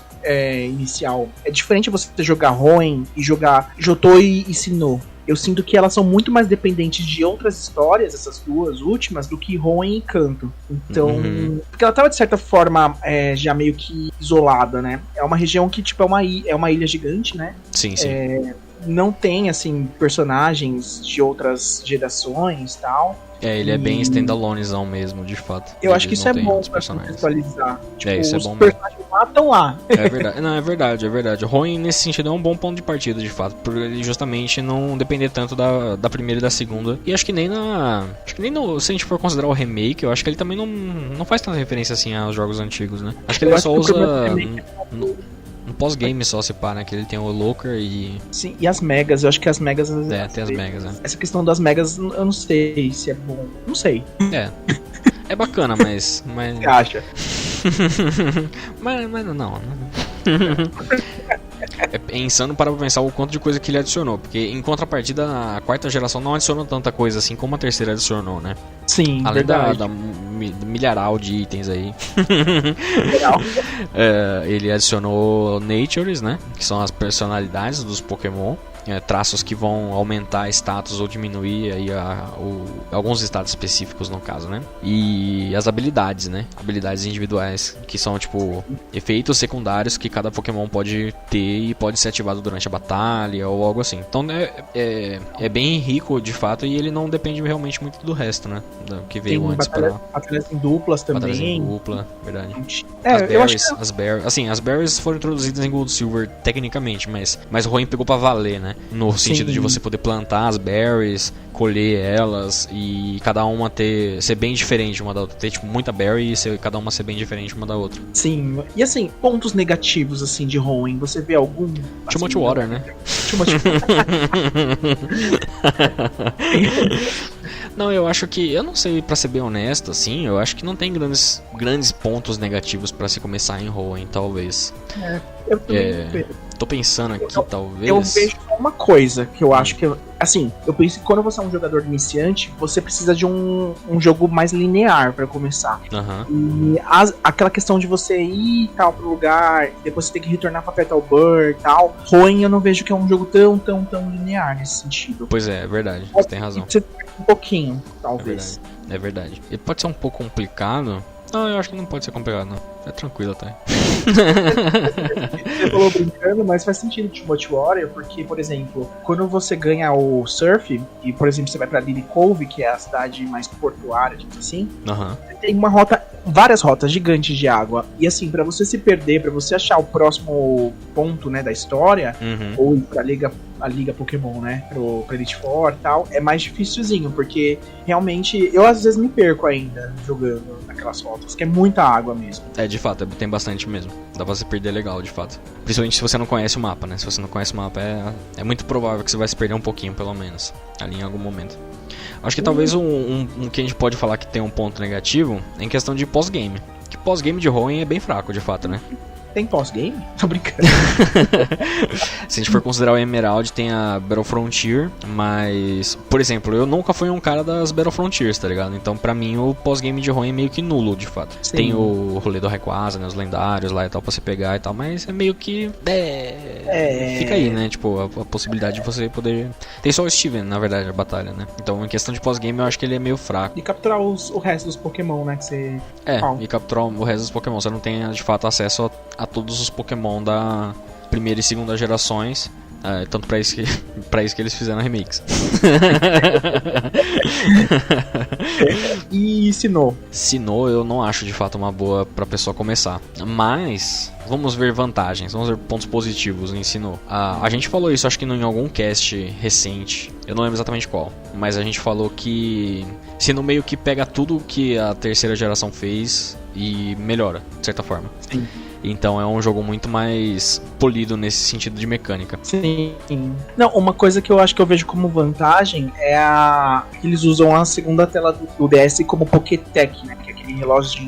inicial. É diferente você jogar Hoenn e jogar Jotoi e Sinnoh. Eu sinto que elas são muito mais dependentes de outras histórias, essas duas últimas, do que Hoenn e Kanto. Então, porque ela tava de certa forma já meio que isolada, né? É uma região que, tipo, é uma ilha gigante, né? Sim. Não tem, assim, personagens de outras gerações e tal. Ele é bem standalonezão mesmo, de fato. Eu acho que isso é bom pra contextualizar. Tipo, isso é os bom personagens lá estão lá. É verdade. Não, é verdade. Hoenn, nesse sentido, é um bom ponto de partida, de fato. Por ele justamente não depender tanto da primeira e da segunda. E acho que nem se a gente for considerar o remake, eu acho que ele também não faz tanta referência assim aos jogos antigos, né? Acho que ele só usa... Um pós-game só se pá, né? Que ele tem o Locker e... Sim, e as Megas, eu acho que as Megas... tem as Megas, né? Essa questão das Megas, eu não sei se é bom. Não sei. É bacana, mas... Você acha? mas não. É insano para pensar o quanto de coisa que ele adicionou. Porque em contrapartida, a quarta geração não adicionou tanta coisa assim como a terceira adicionou, né? Sim, além verdade. da milharal de itens aí. Ele adicionou Natures, né? Que são as personalidades dos Pokémon. Traços que vão aumentar status ou diminuir aí alguns status específicos no caso, né? E as habilidades, né? Habilidades individuais, que são tipo efeitos secundários que cada Pokémon pode ter e pode ser ativado durante a batalha ou algo assim. Então é bem rico de fato e ele não depende realmente muito do resto, né? Do que veio antes batalhas em duplas também. Batalhas em dupla, verdade. As berries, assim, as berries foram introduzidas em Gold Silver tecnicamente, mas o Hoenn pegou pra valer, né? No sentido de você poder plantar as berries, colher elas e cada uma ser bem diferente uma da outra. Ter tipo muita berry e cada uma ser bem diferente uma da outra. Sim, e assim, pontos negativos assim de Hoenn, você vê algum? Too much water, né? Too much Não, eu acho que, eu não sei, pra ser bem honesto, assim, eu acho que não tem grandes pontos negativos pra se começar em Hoenn, talvez. Eu também Tô pensando aqui, talvez... Eu vejo uma coisa que eu acho que... Assim, eu penso que quando você é um jogador iniciante, você precisa de um jogo mais linear pra começar. E aquela questão de você ir e tal pro lugar, depois você ter que retornar pra Petal Burr e tal. Hoenn eu não vejo que é um jogo tão linear nesse sentido. Pois é verdade, você tem razão. Você um pouquinho, talvez. É verdade. E pode ser um pouco complicado. Não, eu acho que não pode ser complicado, não. É tranquilo até. Você falou brincando, mas faz sentido de Much Warrior, porque, por exemplo, quando você ganha o surf, e, por exemplo, você vai pra Lily Cove, que é a cidade mais portuária, tipo assim, você tem uma rota, várias rotas gigantes de água. E assim, pra você se perder, pra você achar o próximo ponto, né, da história, ou ir pra a Liga Pokémon, né, pra Elite Four e tal, é mais dificilzinho, porque realmente eu às vezes me perco ainda jogando naquelas rotas, que é muita água mesmo. É, de fato, tem bastante mesmo. Dá pra você perder legal, de fato. Principalmente se você não conhece o mapa, né? Se você não conhece o mapa, é muito provável que você vai se perder um pouquinho, pelo menos, ali em algum momento. Acho que talvez um que a gente pode falar que tem um ponto negativo é em questão de pós-game. Que pós-game de Hoenn é bem fraco, de fato, né? Tem pós-game? Tô brincando. Se a gente for considerar o Emerald, tem a Battle Frontier, mas, por exemplo, eu nunca fui um cara das Battle Frontiers, tá ligado? Então, pra mim, o pós-game de Hoenn é meio que nulo, de fato. Sim. Tem o rolê do Rayquaza, né, os lendários lá e tal, pra você pegar e tal, mas é meio que... Fica aí, né? Tipo, a possibilidade de você poder... Tem só o Steven, na verdade, a batalha, né? Então, em questão de pós-game, eu acho que ele é meio fraco. E capturar o resto dos Pokémon, né? Que você... e capturar o resto dos Pokémon. Você não tem, de fato, acesso a todos os Pokémon da primeira e segunda gerações. Tanto pra isso que eles fizeram remakes. E Sinnoh? Sinnoh eu não acho de fato uma boa pra pessoa começar. Mas vamos ver vantagens, vamos ver pontos positivos em Sinnoh. A gente falou isso, acho que em algum cast recente, eu não lembro exatamente qual, mas a gente falou que Sinnoh meio que pega tudo que a terceira geração fez e melhora, de certa forma. Sim. Então é um jogo muito mais polido nesse sentido de mecânica. Sim. Não, uma coisa que eu acho que eu vejo como vantagem é que eles usam a segunda tela do DS como Pokétech, né? Que é aquele relógio.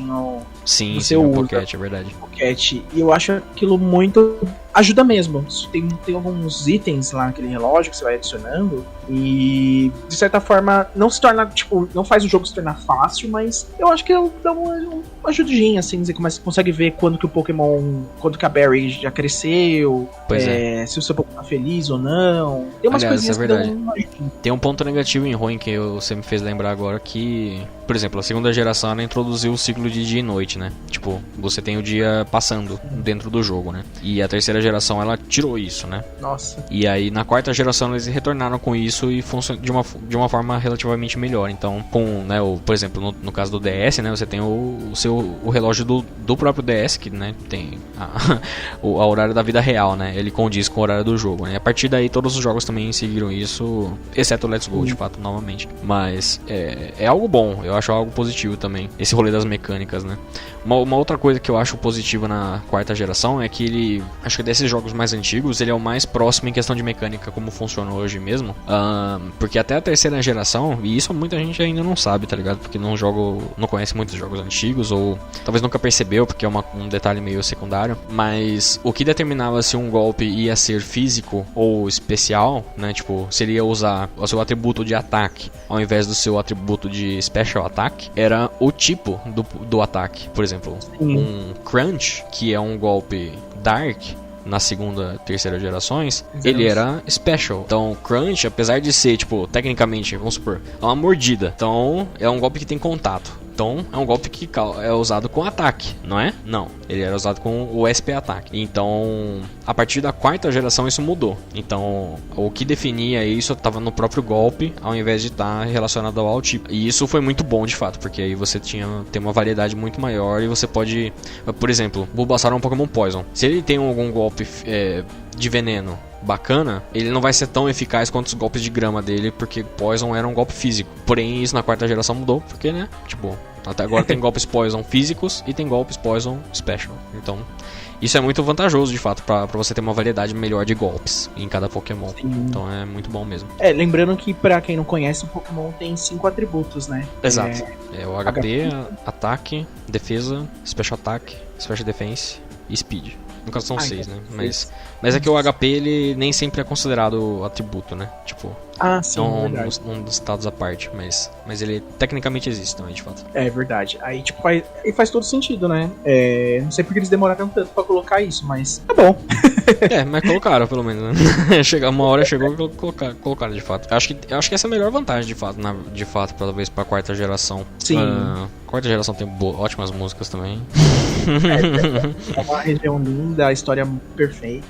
Sim, o Pocket, é verdade. Pocket. E eu acho aquilo muito... ajuda mesmo. Tem alguns itens lá naquele relógio que você vai adicionando e, de certa forma, não se torna, tipo, não faz o jogo se tornar fácil, mas eu acho que dá uma ajudinha, assim, você consegue ver quando que o Pokémon, quando que a Berry já cresceu, se o seu Pokémon tá feliz ou não. Tem umas coisinhas que dão uma ajudinha. Tem um ponto negativo em Hoenn que você me fez lembrar agora que, por exemplo, a segunda geração ela introduziu o ciclo de dia e noite, né? Tipo, você tem o dia passando dentro do jogo, né? E a terceira geração ela tirou isso, né? Nossa. E aí na quarta geração eles retornaram com isso e funciona de uma forma relativamente melhor. Então, com, né, por exemplo, no caso do DS, né, você tem o relógio do próprio DS, que, né, tem a horário da vida real, né? Ele condiz com o horário do jogo, né? A partir daí todos os jogos também seguiram isso, exceto o Let's Go, de fato, novamente. Mas é algo bom, eu acho algo positivo também, esse rolê das mecânicas, né? Uma outra coisa que eu acho positiva na quarta geração é que ele, acho que desses jogos mais antigos, ele é o mais próximo em questão de mecânica, como funciona hoje mesmo. Porque até a terceira geração, e isso muita gente ainda não sabe, tá ligado? Porque não conhece muitos jogos antigos, ou talvez nunca percebeu, porque é um detalhe meio secundário. Mas o que determinava se um golpe ia ser físico ou especial, né? Tipo, se ele ia usar o seu atributo de ataque ao invés do seu atributo de special attack, era o tipo do ataque. Por exemplo, um Crunch, que é um golpe Dark na segunda, terceira gerações, ele era special. Então, Crunch, apesar de ser, tipo, tecnicamente, vamos supor, é uma mordida. Então, é um golpe que tem contato. Então, é um golpe que é usado com ataque, não é? Não, ele era usado com o SP ataque. Então, a partir da quarta geração isso mudou. Então, o que definia isso estava no próprio golpe, ao invés de estar relacionado ao tipo. E isso foi muito bom, de fato, porque aí você tem uma variedade muito maior e você pode... Por exemplo, Bulbasaur é um Pokémon Poison. Se ele tem algum golpe de veneno bacana, ele não vai ser tão eficaz quanto os golpes de grama dele, porque Poison era um golpe físico. Porém, isso na quarta geração mudou, porque, né, tipo, até agora tem golpes Poison físicos e tem golpes Poison Special. Então, isso é muito vantajoso, de fato, pra você ter uma variedade melhor de golpes em cada Pokémon. Sim. Então é muito bom mesmo. Lembrando que, pra quem não conhece, o Pokémon tem 5 atributos, né? Exato. É o HP, ataque, defesa, Special Attack, Special Defense e Speed. No caso são 6, né? Mas é que o HP, ele nem sempre é considerado atributo, né? Tipo... sim, um dos estados à parte, mas ele tecnicamente existe também, de fato. É verdade. Aí, tipo, faz todo sentido, né? Não sei porque eles demoraram tanto pra colocar isso, mas tá bom. Mas colocaram, pelo menos, né? Uma hora chegou e colocaram, de fato. Acho que essa é a melhor vantagem, de fato, talvez pra quarta geração. Sim. Quarta geração tem ótimas músicas também. É uma região linda, a história perfeita.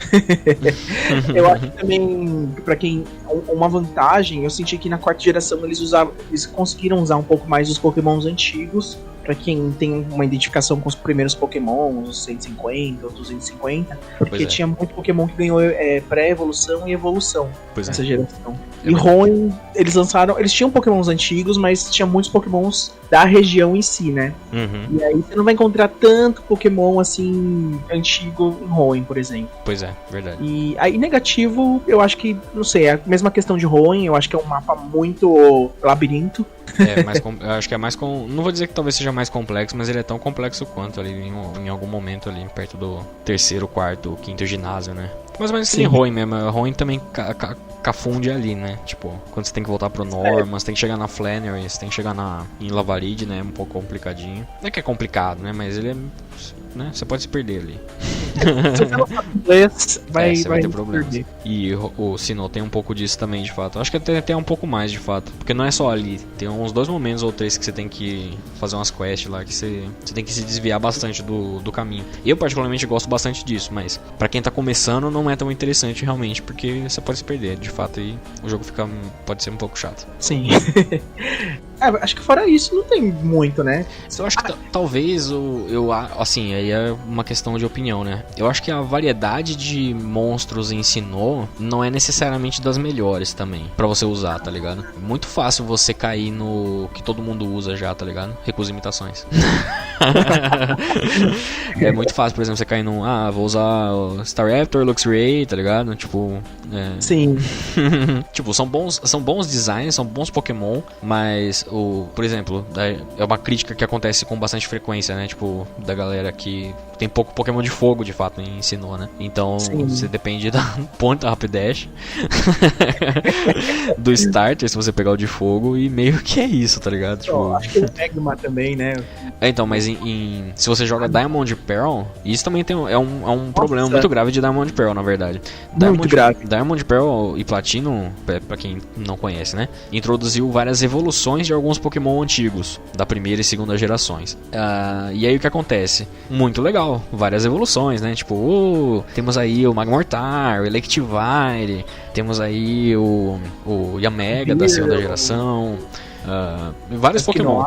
Eu acho que também, pra quem... Uma vantagem, eu senti que na quarta geração eles conseguiram usar um pouco mais os Pokémons antigos, pra quem tem uma identificação com os primeiros Pokémons, os 150 ou 250, porque tinha muito Pokémon que ganhou pré-evolução e evolução nessa geração. E Hoenn, eles tinham Pokémons antigos, mas tinha muitos Pokémons da região em si, né? Uhum. E aí você não vai encontrar tanto Pokémon assim antigo em Hoenn, por exemplo. Pois é, verdade. E aí negativo, eu acho que, não sei, é a mesma questão de Hoenn, eu acho que é um mapa muito labirinto. Eu acho que é mais não vou dizer que talvez seja mais complexo, mas ele é tão complexo quanto ali em algum momento ali, perto do terceiro, quarto, quinto ginásio, né? Mais ou menos que nem Hoenn mesmo. Hoenn também cafunde ali, né? Tipo, quando você tem que voltar pro Norman, você tem que chegar na Flannery, você tem que chegar em Lavaride, né? É um pouco complicadinho. Não é que é complicado, né? Mas ele é... né? Você pode se perder ali. Se você não sabe inglês, vai ter problemas. E o Sinnoh tem um pouco disso também, de fato. Acho que até um pouco mais, de fato. Porque não é só ali. Tem uns 2 momentos ou 3 que você tem que fazer umas quests lá, que você tem que se desviar bastante do caminho. Eu particularmente gosto bastante disso, mas pra quem tá começando não é tão interessante realmente, porque você pode se perder, de fato, e o jogo pode ser um pouco chato. Sim. Acho que fora isso não tem muito, né? Eu acho que talvez assim, aí é uma questão de opinião, né? Eu acho que a variedade de monstros em Sinnoh não é necessariamente das melhores também, pra você usar, tá ligado? É muito fácil você cair no que todo mundo usa já, tá ligado? Recusa imitações. É muito fácil, por exemplo, você cair num... vou usar o Staraptor, Luxray, tá ligado? Tipo... Sim. Tipo, são bons designs, são bons Pokémon, mas por exemplo, é uma crítica que acontece com bastante frequência, né? Tipo, da galera que tem pouco Pokémon de fogo, de fato, em Sinnoh, né? Então, você depende da ponta Rapidash do starter, se você pegar o de fogo, e meio que é isso, tá ligado? Tipo... acho que o Magma também, né? Então, mas se você joga Diamond Pearl, isso também é um problema muito grave de Diamond Pearl, na verdade. Muito grave. Diamond Pearl e Platinum, pra quem não conhece, né? Introduziu várias evoluções de alguns Pokémon antigos, da primeira e segunda gerações. E aí o que acontece? Muito legal, várias evoluções, né? Tipo, temos aí o Magmortar, o Electivire, temos aí o Yamega da segunda geração, vários Pokémon.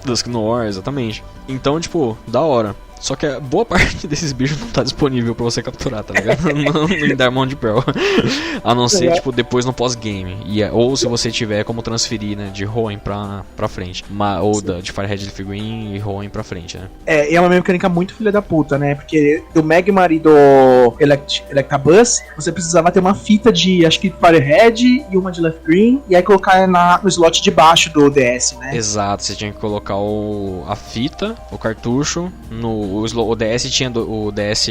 Dusknoir, exatamente. Então, tipo, da hora. Só que a boa parte desses bichos não tá disponível pra você capturar, tá ligado? Não em Diamond Pearl. A não ser, tipo, depois no pós-game. Ou se você tiver como transferir, né, de Hoenn pra frente. Ou de Firehead Leaf Green e Hoenn pra frente, né? E é uma mecânica muito filha da puta, né? Porque do Magmar e do Electabuzz, você precisava ter uma fita de, acho que Firehead e uma de Leaf Green, e aí colocar no slot de baixo do DS, né? Exato, você tinha que colocar a fita, o cartucho, o DS tinha o DS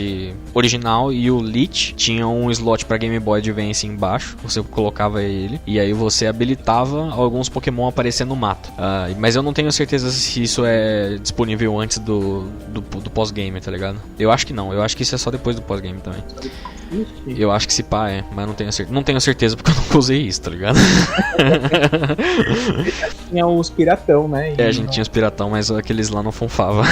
original e o Lite tinha um slot pra Game Boy Advance embaixo, você colocava ele e aí você habilitava alguns Pokémon aparecendo no mato. Mas eu não tenho certeza se isso é disponível antes do pós-game, tá ligado? Eu acho que não, eu acho que isso é só depois do pós-game também. Eu acho que se pá mas não tenho certeza porque eu nunca usei isso, tá ligado? Tinha os piratão, né? A gente tinha os piratão, mas aqueles lá não funfavam.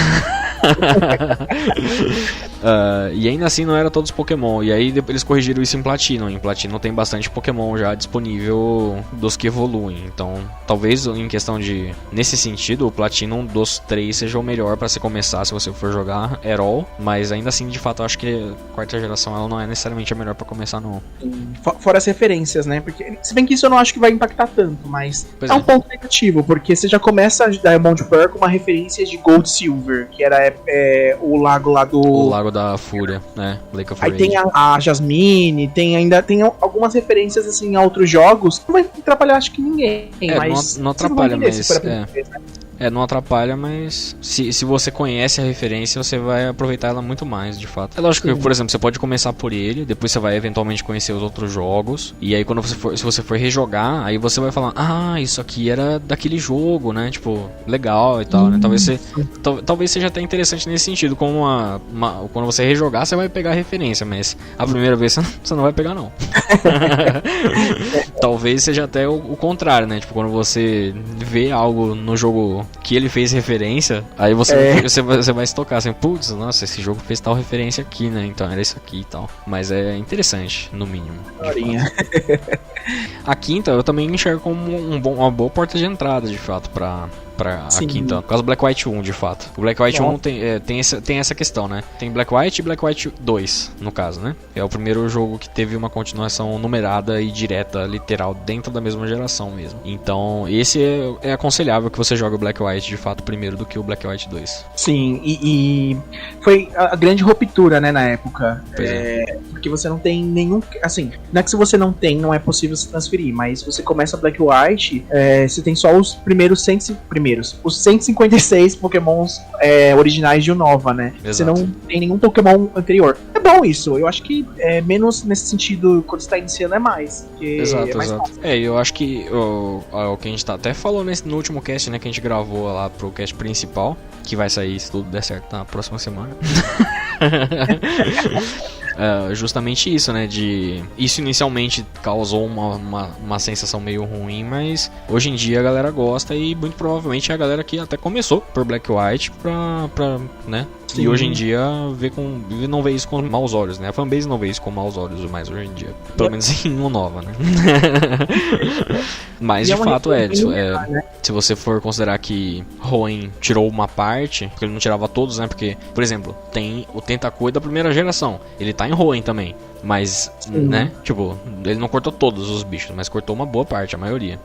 E ainda assim não era todos Pokémon. E aí eles corrigiram isso em Platinum. Em Platinum tem bastante Pokémon já disponível dos que evoluem. Então talvez em questão de... Nesse sentido, o Platinum dos 3 seja o melhor pra se começar se você for jogar at all. Mas ainda assim, de fato, eu acho que a quarta geração ela não é necessariamente a melhor pra começar no... Fora as referências, né? Porque, se bem que isso eu não acho que vai impactar tanto, mas um ponto negativo, porque você já começa a Diamond Pearl com uma referência de Gold Silver, que era o lago lá do... O lago da Fúria, né? Lake of Rage. Aí tem a Jasmine, tem algumas referências assim a outros jogos. Não vai atrapalhar, acho que ninguém, mas... Não atrapalha, mas... Não atrapalha, mas se você conhece a referência, você vai aproveitar ela muito mais, de fato. É lógico que, por exemplo, você pode começar por ele, depois você vai eventualmente conhecer os outros jogos, e aí se você for rejogar, aí você vai falar, isso aqui era daquele jogo, né? Tipo, legal e tal, né? Talvez seja até interessante nesse sentido, como quando você rejogar, você vai pegar a referência, mas a primeira vez você não vai pegar, não. Talvez seja até o contrário, né? Tipo, quando você vê algo no jogo que ele fez referência, aí você vai se tocar assim, putz, nossa, esse jogo fez tal referência aqui, né? Então era isso aqui e tal. Mas é interessante, no mínimo. A quinta eu também enxergo como uma boa porta de entrada, de fato, pra a quinta. Por causa do Black White 1, de fato. O Black White 1 tem essa questão, né? Tem Black White e Black White 2, no caso, né? É o primeiro jogo que teve uma continuação numerada e direta, literal, dentro da mesma geração mesmo. Então, esse é aconselhável que você jogue o Black White, de fato, primeiro do que o Black White 2. Sim, e foi a grande ruptura, né, na época. Pois é. Porque você não tem nenhum... Assim, não é que se você não é possível se transferir, mas você começa Black White, você tem só os primeiros os 156 Pokémons originais de Unova, né? Exato. Você não tem nenhum Pokémon anterior. É bom isso, eu acho que menos nesse sentido, quando você tá iniciando, é mais. Exato. Eu acho que o que a gente até falou no último cast, né, que a gente gravou lá pro cast principal, que vai sair, se tudo der certo, na próxima semana. Justamente isso, né? Isso inicialmente causou uma sensação meio ruim, mas hoje em dia a galera gosta e muito provavelmente é a galera que até começou por Black White né? Sim. E hoje em dia não vê isso com maus olhos, né? A fanbase não vê isso com maus olhos mais hoje em dia. Pelo menos em Unova, né? Mas de fato se você for considerar que Hoenn tirou uma parte, porque ele não tirava todos, né? Porque, por exemplo, tem o Tentacruel da primeira geração. Ele tá em Hoenn também. Mas, né? Tipo, ele não cortou todos os bichos, mas cortou uma boa parte, a maioria.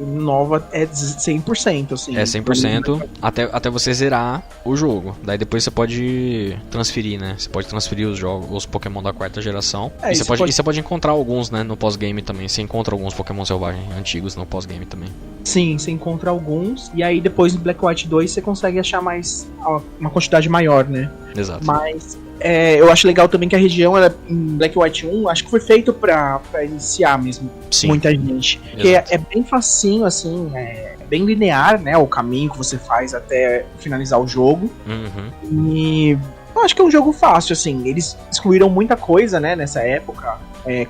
Nova é 100%, assim. É 100% até você zerar o jogo. Daí depois você pode transferir, né? Você pode transferir os Pokémon da quarta geração. E você pode encontrar alguns, né? No pós-game também. Você encontra alguns Pokémon selvagens antigos no pós-game também. Sim, você encontra alguns. E aí depois no Black White 2 você consegue achar uma quantidade maior, né? Exato. Mas... eu acho legal também que a região em Black White 1, acho que foi feito pra iniciar mesmo. Sim. Muita gente. Porque é bem facinho, assim, bem linear, né? O caminho que você faz até finalizar o jogo. Uhum. E eu acho que é um jogo fácil, assim. Eles excluíram muita coisa, né, nessa época.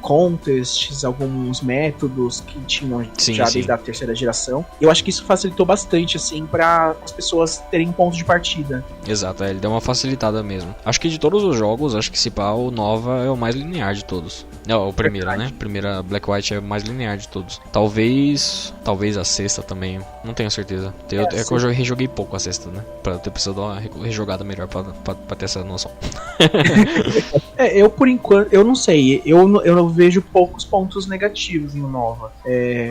Contests, alguns métodos que tinham desde a terceira geração. Eu acho que isso facilitou bastante, assim, para as pessoas terem pontos de partida. Exato, ele deu uma facilitada mesmo. Acho que de todos os jogos, acho que se pá, o Nova é o mais linear de todos. O primeiro, né? Primeira Black White é o mais linear de todos. Talvez a sexta também, não tenho certeza. Que eu rejoguei pouco a sexta, né? Pra ter precisado dar uma rejogada melhor pra ter essa noção. Eu por enquanto, eu não sei, eu vejo poucos pontos negativos em Unova.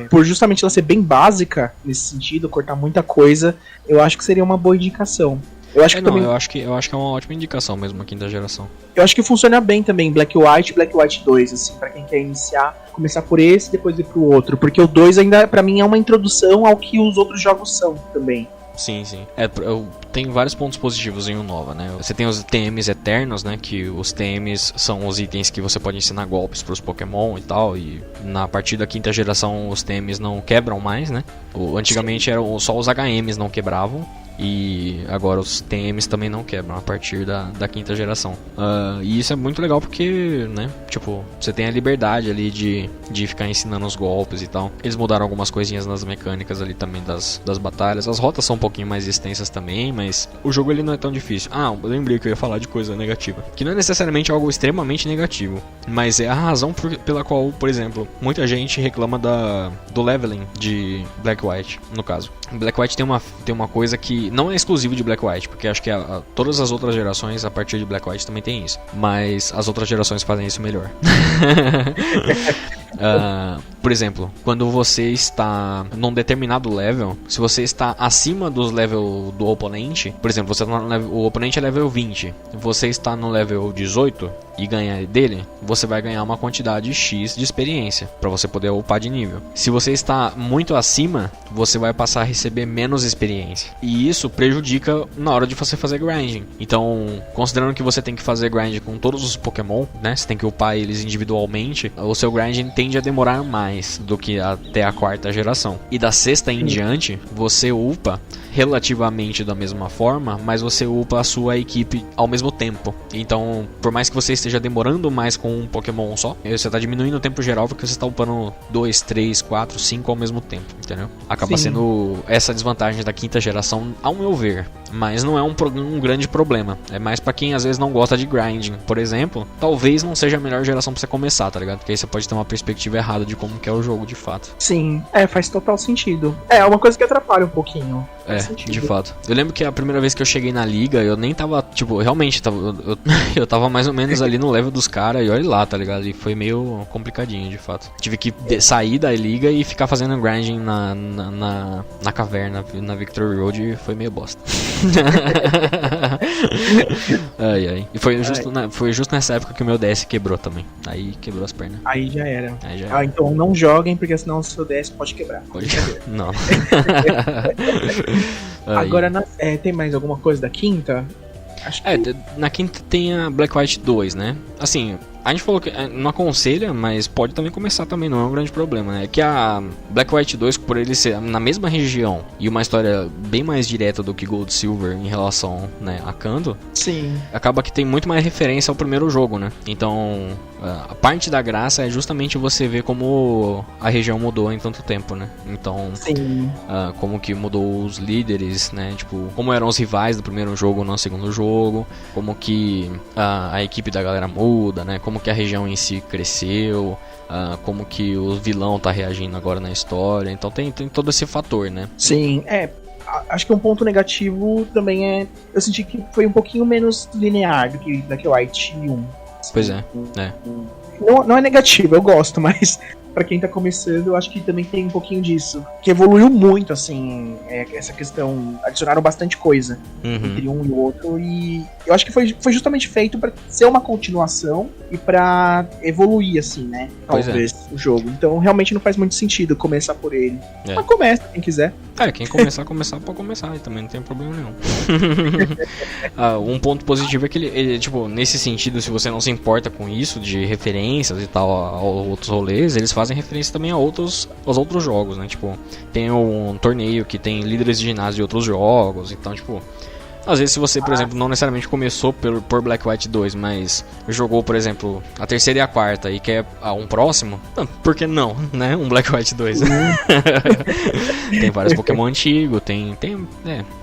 Por justamente ela ser bem básica nesse sentido, cortar muita coisa, eu acho que seria uma boa indicação. Eu acho que é uma ótima indicação mesmo a quinta geração. Eu acho que funciona bem também Black White e Black White 2, assim, pra quem quer iniciar, começar por esse e depois ir pro outro, porque o 2 ainda, pra mim, é uma introdução ao que os outros jogos são também. Sim. Tem vários pontos positivos em Unova, né? Você tem os TMs eternos, né? Que os TMs são os itens que você pode ensinar golpes pros Pokémon e tal. E na partir da quinta geração os TMs não quebram mais, né? Antigamente só os HMs não quebravam. E agora os TMs também não quebram a partir da quinta geração. E isso é muito legal porque, né, tipo, você tem a liberdade ali de ficar ensinando os golpes e tal. Eles mudaram algumas coisinhas nas mecânicas ali também das batalhas. As rotas são um pouquinho mais extensas também, mas o jogo ele não é tão difícil. Eu lembrei que eu ia falar de coisa negativa. Que não é necessariamente algo extremamente negativo, mas é a razão pela qual, por exemplo, muita gente reclama do leveling de Black White, no caso. Black White tem uma coisa que não é exclusivo de Black White, porque acho que todas as outras gerações, a partir de Black White, também tem isso. Mas as outras gerações fazem isso melhor. por exemplo, quando você está num determinado level, se você está acima dos level do oponente, por exemplo, você tá no level, o oponente é level 20, você está no level 18 e ganhar dele, você vai ganhar uma quantidade X de experiência para você poder upar de nível. Se você está muito acima, você vai passar a receber menos experiência. E isso prejudica na hora de você fazer grinding. Então, considerando que você tem que fazer grind com todos os Pokémon, né? Você tem que upar eles individualmente, o seu grinding tende a demorar mais do que até a 4ª geração. E da 6ª em diante, você upa relativamente da mesma forma, mas você upa a sua equipe ao mesmo tempo. Então, por mais que você esteja demorando mais com um Pokémon só, você está diminuindo o tempo geral porque você está upando 2, 3, 4, 5 ao mesmo tempo, entendeu? Acaba sendo essa desvantagem da 5ª geração, ao meu ver. Mas não é um grande problema. É mais pra quem às vezes não gosta de grinding. Por exemplo, talvez não seja a melhor geração pra você começar, tá ligado? Porque aí você pode ter uma perspectiva errada de como que é o jogo de fato. Sim, faz total sentido. É uma coisa que atrapalha um pouquinho. De fato. Eu lembro que a primeira vez que eu cheguei na liga, eu nem tava, tipo, realmente, eu tava mais ou menos ali no level dos caras e olha lá, tá ligado? E foi meio complicadinho, de fato. Tive que sair da liga e ficar fazendo grinding na caverna, na Victory Road, e foi meio bosta. Ai. E foi justo nessa época que o meu DS quebrou também. Aí quebrou as pernas. Aí já era. Então não joguem, porque senão o seu DS pode quebrar. Não. Agora, tem mais alguma coisa da 5ª? Acho que... na 5ª tem a Black White 2, né? Assim, a gente falou que não aconselha, mas pode também começar também, não é um grande problema, né? Que a Black White 2, por ele ser na mesma região e uma história bem mais direta do que Gold Silver em relação, né, a Kanto, sim, acaba que tem muito mais referência ao primeiro jogo, né? Então, a parte da graça é justamente você ver como a região mudou em tanto tempo, né? Então, como que mudou os líderes, né? Tipo, como eram os rivais do primeiro jogo no segundo jogo, como que a equipe da galera muda, né? Como que a região em si cresceu, como que o vilão tá reagindo agora na história. Então tem todo esse fator, né? Sim, acho que um ponto negativo também é... Eu senti que foi um pouquinho menos linear do que o White 1. Pois é. Não é negativo, eu gosto, mas... Pra quem tá começando, eu acho que também tem um pouquinho disso. Que evoluiu muito, assim, essa questão. Adicionaram bastante coisa entre um e o outro. E eu acho que foi justamente feito pra ser uma continuação e pra evoluir, assim, né? Talvez o jogo. Então realmente não faz muito sentido começar por ele. Mas começa, quem quiser. Quem começar, pode começar. E também não tem problema nenhum. Um ponto positivo é que ele, tipo, nesse sentido, se você não se importa com isso, de referências e tal, a outros rolês, eles fazem referência também aos outros jogos, né? Tipo, tem um torneio que tem líderes de ginásio de outros jogos, então, tipo, às vezes se você, por exemplo, não necessariamente começou por Black White 2, mas jogou, por exemplo, a 3ª e a 4ª e quer um próximo, por que não, né? Um Black White 2. Tem vários Pokémon antigos,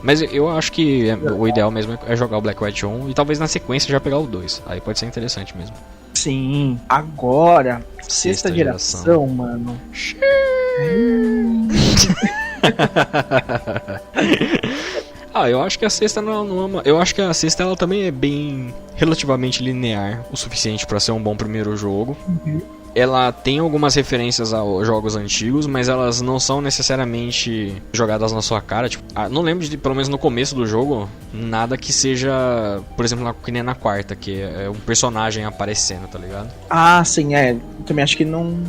mas eu acho que o ideal mesmo é jogar o Black White 1 e talvez na sequência já pegar o 2, aí pode ser interessante mesmo. Sim, agora, 6ª geração, mano. Eu acho que a 6ª não é uma... Eu acho que a 6ª ela também é bem relativamente linear o suficiente pra ser um bom primeiro jogo. Ela tem algumas referências a jogos antigos, mas elas não são necessariamente jogadas na sua cara. Tipo, não lembro de, pelo menos no começo do jogo, nada que seja, por exemplo, que nem na 4ª, que é um personagem aparecendo, tá ligado? Sim, eu também acho que não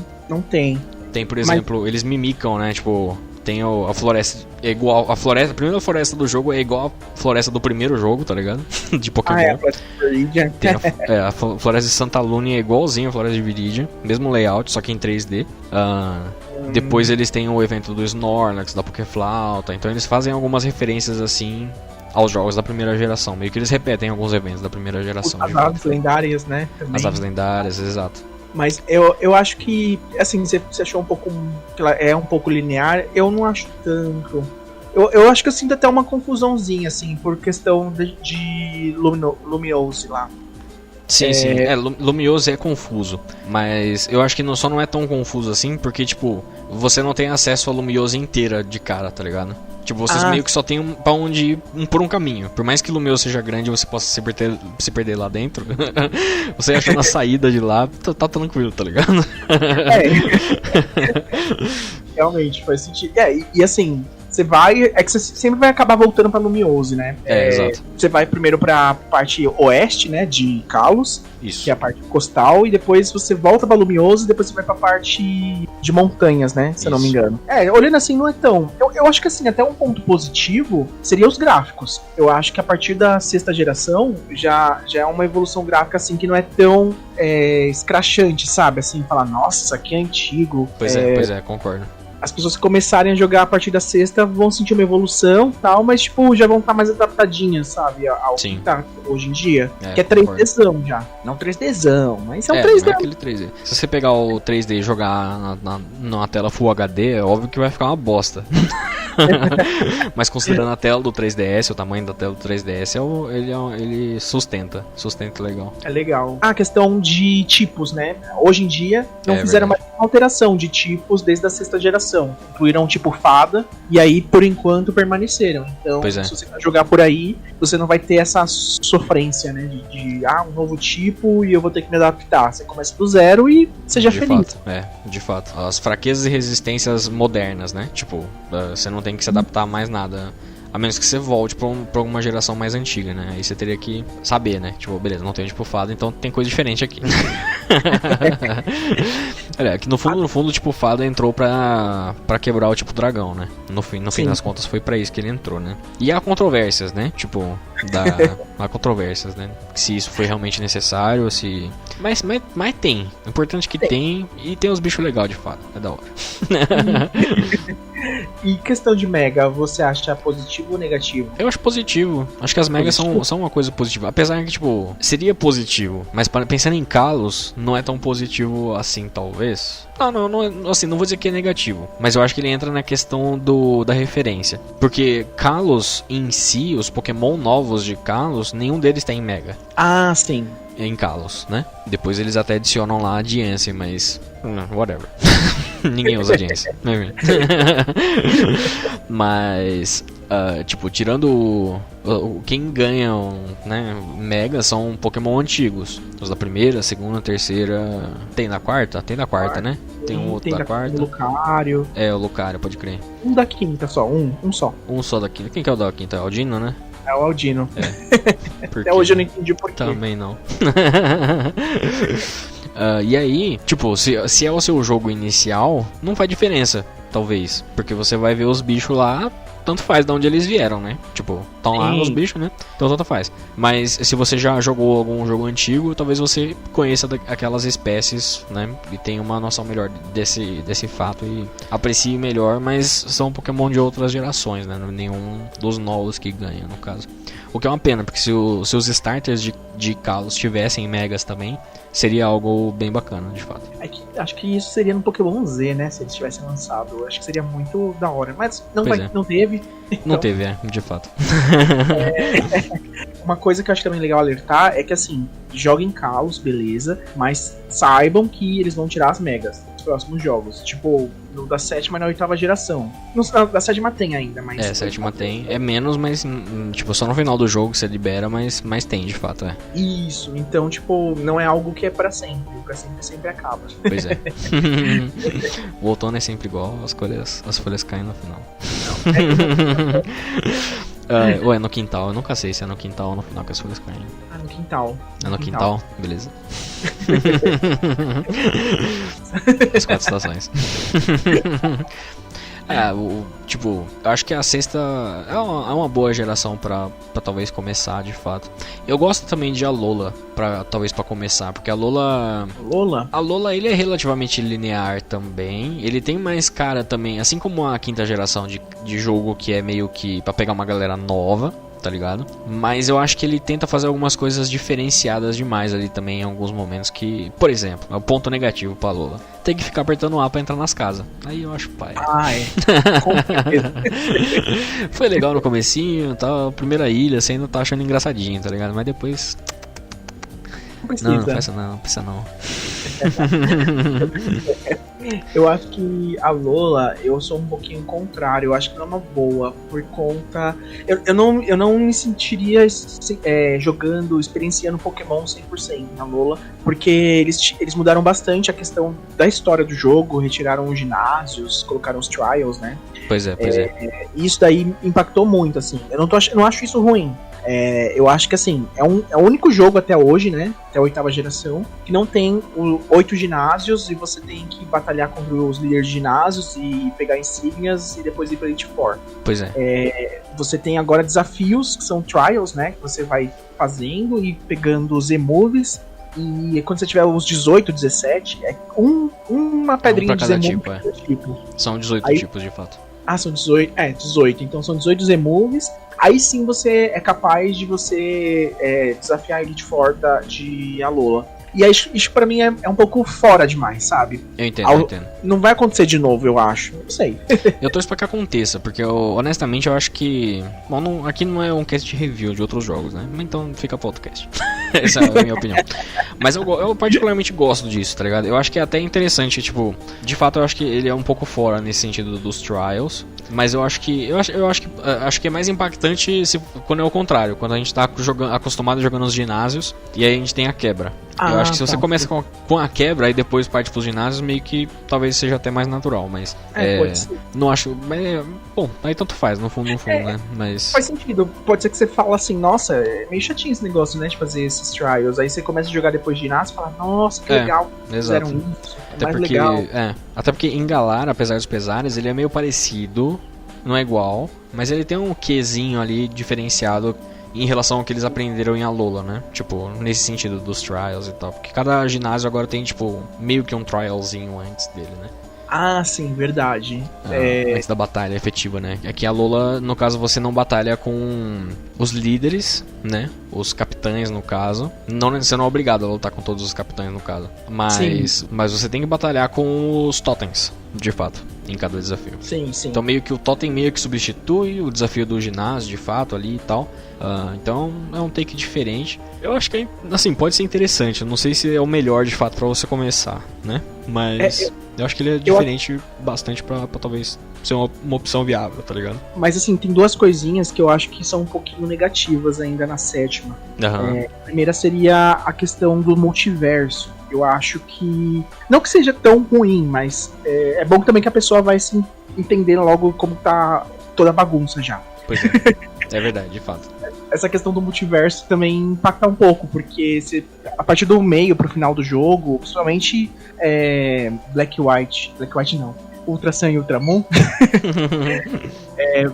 tem. Tem, por exemplo, eles mimicam, né, tipo... Tem a floresta, é igual a floresta, a primeira floresta do jogo é igual a floresta do primeiro jogo, tá ligado? De Pokémon. A floresta de Viridian. A floresta de Santa Luna é igualzinho a floresta de Viridian, mesmo layout, só que em 3D. Depois eles têm o evento do Snorlax, da Pokéflauta, então eles fazem algumas referências assim aos jogos da primeira geração, meio que eles repetem alguns eventos da primeira geração. As aves lendárias, né? Também. As aves lendárias, exato. Mas eu acho que, assim, você achou um pouco que ela é um pouco linear, eu não acho tanto. Eu acho que eu sinto até uma confusãozinha, assim, por questão de Lumiose lá. Sim. Lumiose é confuso, mas eu acho que só não é tão confuso assim, porque, tipo, você não tem acesso à Lumiose inteira de cara, tá ligado? Tipo, vocês meio que só tem pra onde ir por um caminho. Por mais que Lumiose seja grande e você possa se perder lá dentro, você achando a saída de lá, tá tranquilo, tá ligado? Realmente, faz sentido. E assim, você vai... É que você sempre vai acabar voltando pra Lumiose, né? Exato. Você vai primeiro pra parte oeste, né? De Kalos. Isso. Que é a parte costal. E depois você volta pra Lumiose e depois você vai pra parte de montanhas, né? Se eu não me engano. Olhando assim, não é tão... Eu acho que assim, até um ponto positivo seria os gráficos. Eu acho que a partir da 6ª geração já é uma evolução gráfica assim que não é tão escrachante, sabe? Assim, falar, nossa, isso aqui é antigo. Pois é, concordo. As pessoas que começarem a jogar a partir da 6ª vão sentir uma evolução e tal, mas tipo, já vão estar mais adaptadinhas, sabe, ao que tá hoje em dia. Que é 3Dzão já. Não 3Dzão, mas é um 3D. Não é aquele 3D. Se você pegar o 3D e jogar numa tela Full HD, é óbvio que vai ficar uma bosta. Mas considerando a tela do 3DS, o tamanho da tela do 3DS, ele sustenta legal. É legal. A questão de tipos, né? Hoje em dia não fizeram mais uma alteração de tipos desde a 6ª geração. Incluíram o tipo fada e aí por enquanto permaneceram. Então, se você vai jogar por aí, você não vai ter essa sofrência, né? De um novo tipo e eu vou ter que me adaptar. Você começa do zero e seja feliz. De fato. As fraquezas e resistências modernas, né? Tipo, você não tem que se adaptar a mais nada. A menos que você volte pra alguma geração mais antiga, né? Aí você teria que saber, né? Tipo, beleza, não tem tipo fada, então tem coisa diferente aqui. Que no fundo, tipo, fada entrou pra quebrar o tipo dragão, né? No fim das contas foi pra isso que ele entrou, né? E há controvérsias, né? Tipo, há controvérsias, né? Se isso foi realmente necessário, se... Mas tem. O importante é que tem e tem os bichos legais de fada. É da hora. E questão de mega, você acha positivo ou negativo? Eu acho positivo. Acho que as megas são uma coisa positiva. Apesar que, tipo, seria positivo. Mas pensando em Kalos, não é tão positivo assim, talvez. Não, assim, não vou dizer que é negativo. Mas eu acho que ele entra na questão da referência. Porque Kalos em si, os Pokémon novos de Kalos, nenhum deles tem mega. Ah, sim. Em Kalos, né? Depois eles até adicionam lá a Diancie, mas... whatever. Ninguém usa Diancie. Mas... tipo, tirando quem ganham, né, Mega são Pokémon antigos. Os da primeira, segunda, terceira... Tem na quarta? Tem da quarta, né? Tem um outro da quarta. O Lucario. O Lucario, pode crer. Um da quinta só, um só. Um só da quinta. Quem que é o da quinta? É o Aldino, né? É o Aldino. Até hoje eu não entendi por quê. Também não. E aí, tipo, se é o seu jogo inicial, não faz diferença, talvez. Porque você vai ver os bichos lá, tanto faz de onde eles vieram, né? Tipo, estão lá os bichos, né? Então tanto faz. Mas se você já jogou algum jogo antigo, talvez você conheça aquelas espécies, né? E tenha uma noção melhor desse fato e aprecie melhor, mas são Pokémon de outras gerações, né? Nenhum dos novos que ganha, no caso. O que é uma pena, porque se os starters de Kalos tivessem Megas também, seria algo bem bacana, de fato. Acho que isso seria no Pokémon Z, né? Se eles tivessem lançado. Acho que seria muito da hora. Mas não teve. Então... Não teve, de fato. Uma coisa que eu acho também legal alertar é que, assim, joguem Kalos, beleza, mas saibam que eles vão tirar as Megas nos próximos jogos. Tipo, no da 7ª e na 8ª geração. Da 7ª tem ainda, mas... 7ª tem. É menos, mas, tipo, só no final do jogo você libera, mas tem, de fato, Isso, então, tipo, não é algo que é pra sempre. Pra sempre acaba. Pois é. O outono é sempre igual, as folhas caem no final. Ou é no quintal, eu nunca sei se é no quintal ou no final que as folhas caem. No quintal. É no quintal? Beleza. As 4 estações. Tipo, eu acho que a 6ª é uma boa geração pra talvez começar, de fato. Eu gosto também de Alola, talvez pra começar, porque a Alola, ele é relativamente linear também. Ele tem mais cara também, assim como a 5ª geração de jogo, que é meio que pra pegar uma galera nova, tá ligado? Mas eu acho que ele tenta fazer algumas coisas diferenciadas demais ali também em alguns momentos que, por exemplo, é o ponto negativo pra Alola. Tem que ficar apertando A pra entrar nas casas. Aí eu acho pai. Com certeza. Foi legal no comecinho, tá? A primeira ilha, você ainda tá achando engraçadinho, tá ligado? Mas depois... Não precisa não. Eu acho que a Lola, eu sou um pouquinho contrário. Eu acho que não é uma boa, por conta... Eu não me sentiria jogando, experienciando Pokémon 100% na Lola, porque eles mudaram bastante a questão da história do jogo, retiraram os ginásios, colocaram os trials, né? Pois é. E isso daí impactou muito, assim. Eu não acho isso ruim. Eu acho que, assim, é o único jogo até hoje, né, até a 8ª geração, que não tem 8 ginásios e você tem que batalhar contra os líderes de ginásios e pegar insígnias e depois ir pra Elite Four. Pois é. Você tem agora desafios, que são trials, né, que você vai fazendo e pegando os Z-Moves. E quando você tiver os 18, 17, é uma pedrinha de Z-Move pra cada tipo. São 18 tipos, de fato. São 18. 18. Então são 18 Z-Moves. Aí sim você é capaz de você desafiar a Elite Four de Alola. E aí, isso pra mim é um pouco fora demais, sabe? Eu entendo. Não vai acontecer de novo, eu acho. Não sei. Eu torço pra que aconteça, porque honestamente eu acho que... Bom, aqui não é um cast de review de outros jogos, né? Então fica pro outro cast. Essa é a minha opinião. Mas eu particularmente gosto disso, tá ligado? Eu acho que é até interessante, tipo... De fato, eu acho que ele é um pouco fora nesse sentido dos trials. Mas eu acho que é mais impactante quando é o contrário. Quando a gente tá acostumado jogando nos ginásios e aí a gente tem a quebra. Eu acho que se você começa com a quebra e depois parte pros ginásios, meio que talvez seja até mais natural, mas pode ser. Não acho, mas bom, aí tanto faz, no fundo, né? Mas faz sentido. Pode ser que você fala assim, nossa, é meio chatinho esse negócio, né, de fazer esses trials. Aí você começa a jogar depois de ginásio e fala, nossa, que legal, fizeram isso. Até porque em Galar, apesar dos pesares, ele é meio parecido, não é igual, mas ele tem um quezinho ali diferenciado em relação ao que eles aprenderam em Alola, né? Tipo, nesse sentido dos trials e tal. Porque cada ginásio agora tem, tipo, meio que um trialzinho antes dele, né? Sim, verdade. Antes da batalha efetiva, né? Aqui em Alola, no caso, você não batalha com os líderes, né? Os capitães, no caso. Você não é obrigado a lutar com todos os capitães, no caso. Mas você tem que batalhar com os totens, de fato, em cada desafio. Sim. Então meio que o totem meio que substitui o desafio do ginásio, de fato, ali e tal. Então é um take diferente. Eu acho que, assim, pode ser interessante. Eu não sei se é o melhor, de fato, pra você começar, né? Mas eu acho que ele é diferente bastante pra talvez ser uma opção viável, tá ligado? Mas, assim, tem duas coisinhas que eu acho que são um pouquinho negativas ainda na 7ª. A primeira seria a questão do multiverso. Eu acho que... Não que seja tão ruim, mas é bom também que a pessoa vai se entendendo logo como tá toda a bagunça já. Pois é. É verdade, de fato. Essa questão do multiverso também impacta um pouco, porque a partir do meio pro final do jogo, principalmente Black White não, Ultra Sun e Ultramon,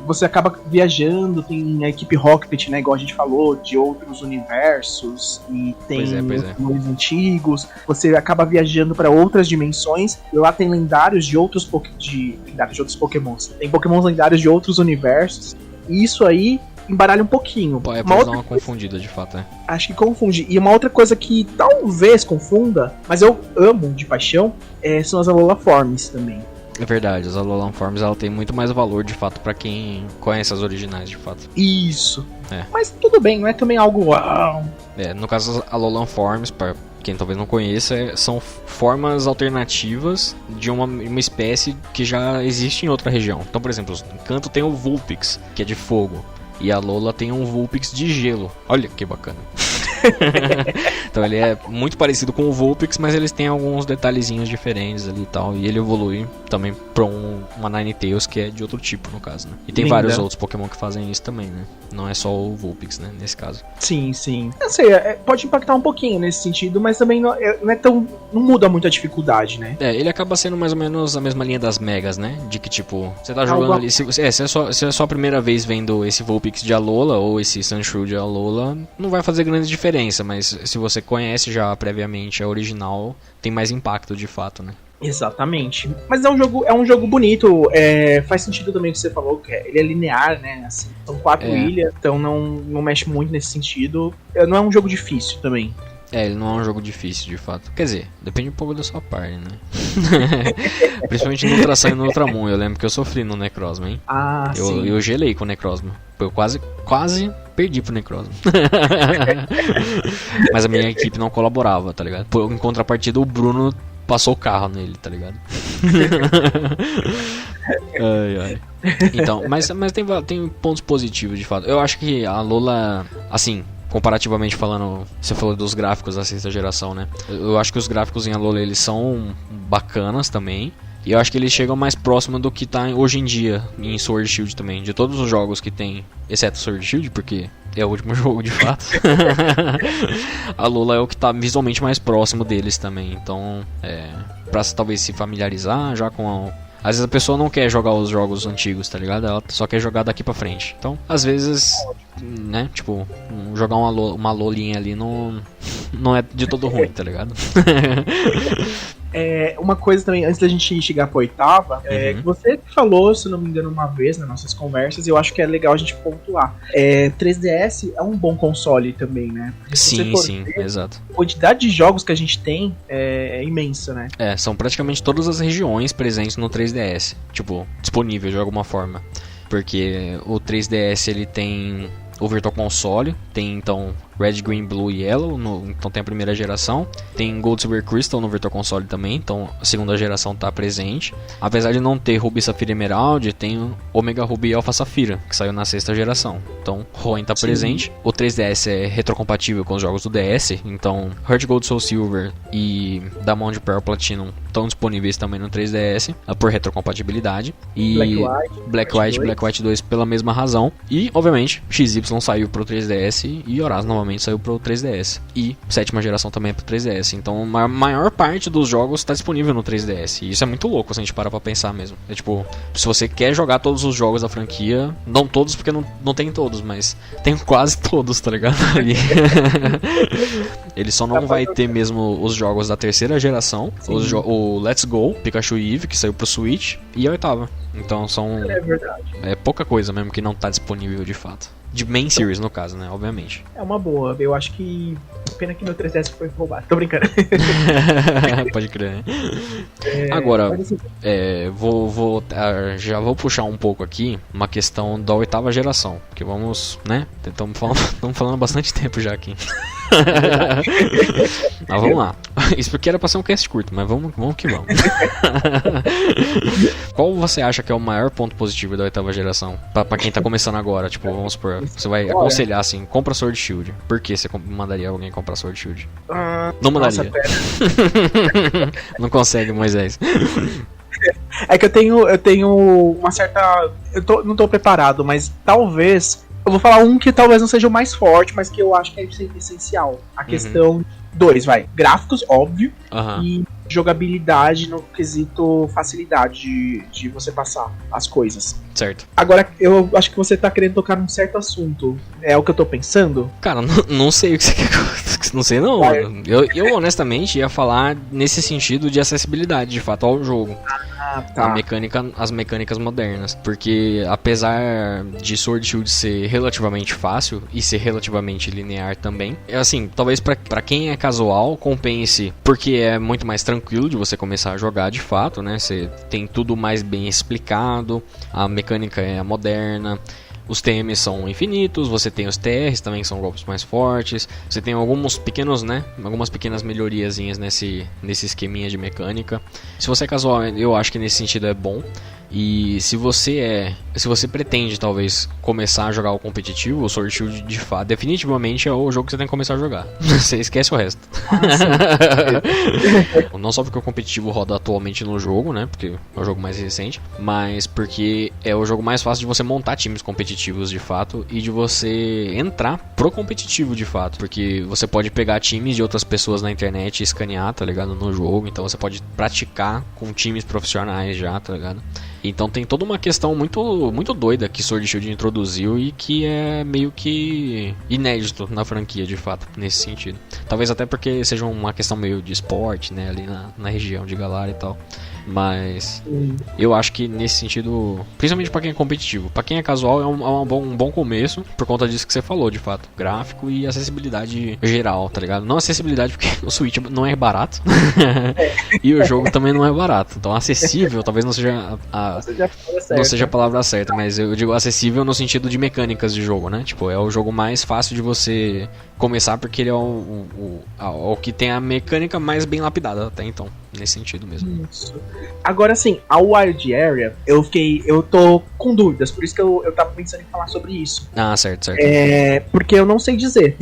você acaba viajando, tem a equipe Rocket, né, igual a gente falou, de outros universos, e tem Pokémons antigos, você acaba viajando para outras dimensões, e lá tem lendários de outros Pokémons, tem Pokémons lendários de outros universos, e isso aí embaralha um pouquinho. Pode dar uma confundida, de fato, né? Acho que confunde. E uma outra coisa que talvez confunda, mas eu amo de paixão, são as Alola Forms também. É verdade, as Alolan Forms ela tem muito mais valor, de fato, pra quem conhece as originais, de fato. Isso. Mas tudo bem, não é também algo uau. No caso, as Alolan Forms, pra quem talvez não conheça, são formas alternativas de uma espécie que já existe em outra região. Então, por exemplo, no Kanto tem o Vulpix, que é de fogo. E a Alola tem um Vulpix de gelo. Olha que bacana. Então ele é muito parecido com o Vulpix, mas eles têm alguns detalhezinhos diferentes ali e tal. E ele evolui também pra uma Ninetales, que é de outro tipo, no caso, né? E tem vários outros Pokémon que fazem isso também, né? Não é só o Vulpix, né? Nesse caso. Sim. Eu sei, pode impactar um pouquinho nesse sentido, mas também não é tão... Não muda muito a dificuldade, né? Ele acaba sendo mais ou menos a mesma linha das Megas, né? De que, tipo, você tá jogando ali... Se é só a primeira vez vendo esse Vulpix de Alola, ou esse Sandshrew de Alola, não vai fazer grande diferença, mas se você conhece já previamente a original, tem mais impacto de fato, né? Exatamente. Mas é um jogo bonito, faz sentido também o que você falou, que ele é linear, né? Assim, são 4 ilhas, então não mexe muito nesse sentido. Não é um jogo difícil também. Ele não é um jogo difícil, de fato. Quer dizer, depende um pouco da sua parte, né? Principalmente no Ultra Sun e no Ultramon. Eu lembro que eu sofri no Necrozma, hein? Sim. Eu gelei com o Necrozma. Eu quase perdi pro Necrosa. Mas a minha equipe não colaborava, tá ligado? Em contrapartida, o Bruno passou o carro nele, tá ligado? Ai. Então, mas tem pontos positivos, de fato. Eu acho que a Lola, assim, comparativamente falando, você falou dos gráficos da sexta geração, né? Eu acho que os gráficos em Alola, eles são bacanas também. E eu acho que eles chegam mais próximo do que tá hoje em dia em Sword Shield também. De todos os jogos que tem, exceto Sword Shield, porque é o último jogo de fato. A Lola é o que tá visualmente mais próximo deles também. Então, pra talvez se familiarizar já com às vezes a pessoa não quer jogar os jogos antigos, tá ligado? Ela só quer jogar daqui pra frente. Então, às vezes, né, tipo, jogar uma Lolinha ali não é de todo ruim, tá ligado? Uma coisa também, antes da gente chegar pra oitava, que você falou, se não me engano, uma vez nas nossas conversas, eu acho que é legal a gente pontuar. 3DS é um bom console também, né? Porque sim, exato. A quantidade de jogos que a gente tem é imensa, né? São praticamente todas as regiões presentes no 3DS, tipo, disponível de alguma forma. Porque o 3DS, ele tem o Virtual Console, tem então Red, Green, Blue e Yellow, então tem a primeira geração. Tem Gold, Silver, Crystal no Virtual Console também, então a segunda geração está presente. Apesar de não ter Ruby, Safira e Emerald, tem o Omega Ruby e Alpha Safira, que saiu na sexta geração. Então Hoenn está presente. O 3DS é retrocompatível com os jogos do DS, então Heart Gold, Soul Silver e Diamond, Pearl, Platinum estão disponíveis também no 3DS, por retrocompatibilidade. E Black White 2 pela mesma razão. E, obviamente, XY saiu pro 3DS e Horaz novamente saiu pro 3DS. E sétima geração também é pro 3DS. Então a maior parte dos jogos está disponível no 3DS. E isso é muito louco se a gente parar pra pensar mesmo. É tipo, se você quer jogar todos os jogos da franquia, não todos porque não tem todos, mas tem quase todos, tá ligado? Ele só não vai ter mesmo os jogos da terceira geração. O Let's Go, Pikachu e Eevee, que saiu pro Switch, e a oitava. Então são... É verdade. É pouca coisa mesmo que não tá disponível de fato. De main series, no caso, né? Obviamente. É uma boa. Eu acho que... Pena que meu 3DS foi roubado. Tô brincando. Pode crer, né? Agora, já vou puxar um pouco aqui uma questão da oitava geração. Porque vamos, né? Estamos falando bastante tempo já aqui. Mas vamos lá. Isso porque era pra ser um cast curto, mas vamos que vamos. Qual você acha que é o maior ponto positivo da oitava geração? Pra quem tá começando agora, tipo, vamos supor, você vai aconselhar assim, compra Sword Shield. Por que você mandaria alguém comprar Sword Shield? Não mandaria. Não consegue, Moisés. É que eu tenho uma certa... não tô preparado, mas talvez... Eu vou falar um que talvez não seja o mais forte, mas que eu acho que é essencial. A questão... 2, gráficos, óbvio, e jogabilidade no quesito facilidade de você passar as coisas. Certo. Agora, eu acho que você tá querendo tocar num certo assunto. É o que eu tô pensando? Cara, não sei o que você quer. Não sei não. Eu honestamente ia falar nesse sentido de acessibilidade, de fato, ao jogo. Tá. As mecânicas modernas. Porque apesar de Sword Shield ser relativamente fácil e ser relativamente linear também, assim, talvez pra quem é casual compense, porque é muito mais tranquilo de você começar a jogar de fato, né? Você tem tudo mais bem explicado, a mecânica é moderna, os TMs são infinitos, você tem os TRs também, que são golpes mais fortes, você tem alguns pequenos, né? Algumas pequenas melhoriazinhas nesse esqueminha de mecânica. Se você é casual, eu acho que nesse sentido é bom. E se você pretende talvez começar a jogar o competitivo, o Sword Shield de fato definitivamente é o jogo que você tem que começar a jogar. Você esquece o resto. Não só porque o competitivo roda atualmente no jogo, né? Porque é o jogo mais recente, mas porque é o jogo mais fácil de você montar times competitivos de fato e de você entrar pro competitivo de fato, porque você pode pegar times de outras pessoas na internet e escanear, tá ligado? No jogo, então você pode praticar com times profissionais já, tá ligado? Então tem toda uma questão muito, muito doida que Sword Shield introduziu e que é meio que inédito na franquia, de fato, nesse sentido. Talvez até porque seja uma questão meio de esporte, né, ali na região de Galar e tal. Mas eu acho que nesse sentido, principalmente pra quem é competitivo, pra quem é casual é um bom começo, por conta disso que você falou, de fato. Gráfico e acessibilidade geral, tá ligado? Não acessibilidade porque o Switch não é barato. E o jogo também não é barato. Então acessível talvez não seja a palavra certa, mas eu digo acessível no sentido de mecânicas de jogo, né? Tipo, é o jogo mais fácil de você começar porque ele é o que tem a mecânica mais bem lapidada até então, nesse sentido mesmo. Isso. Agora sim, a Wild Area, eu tô com dúvidas, por isso que eu tava pensando em falar sobre isso. Ah, certo. Porque eu não sei dizer.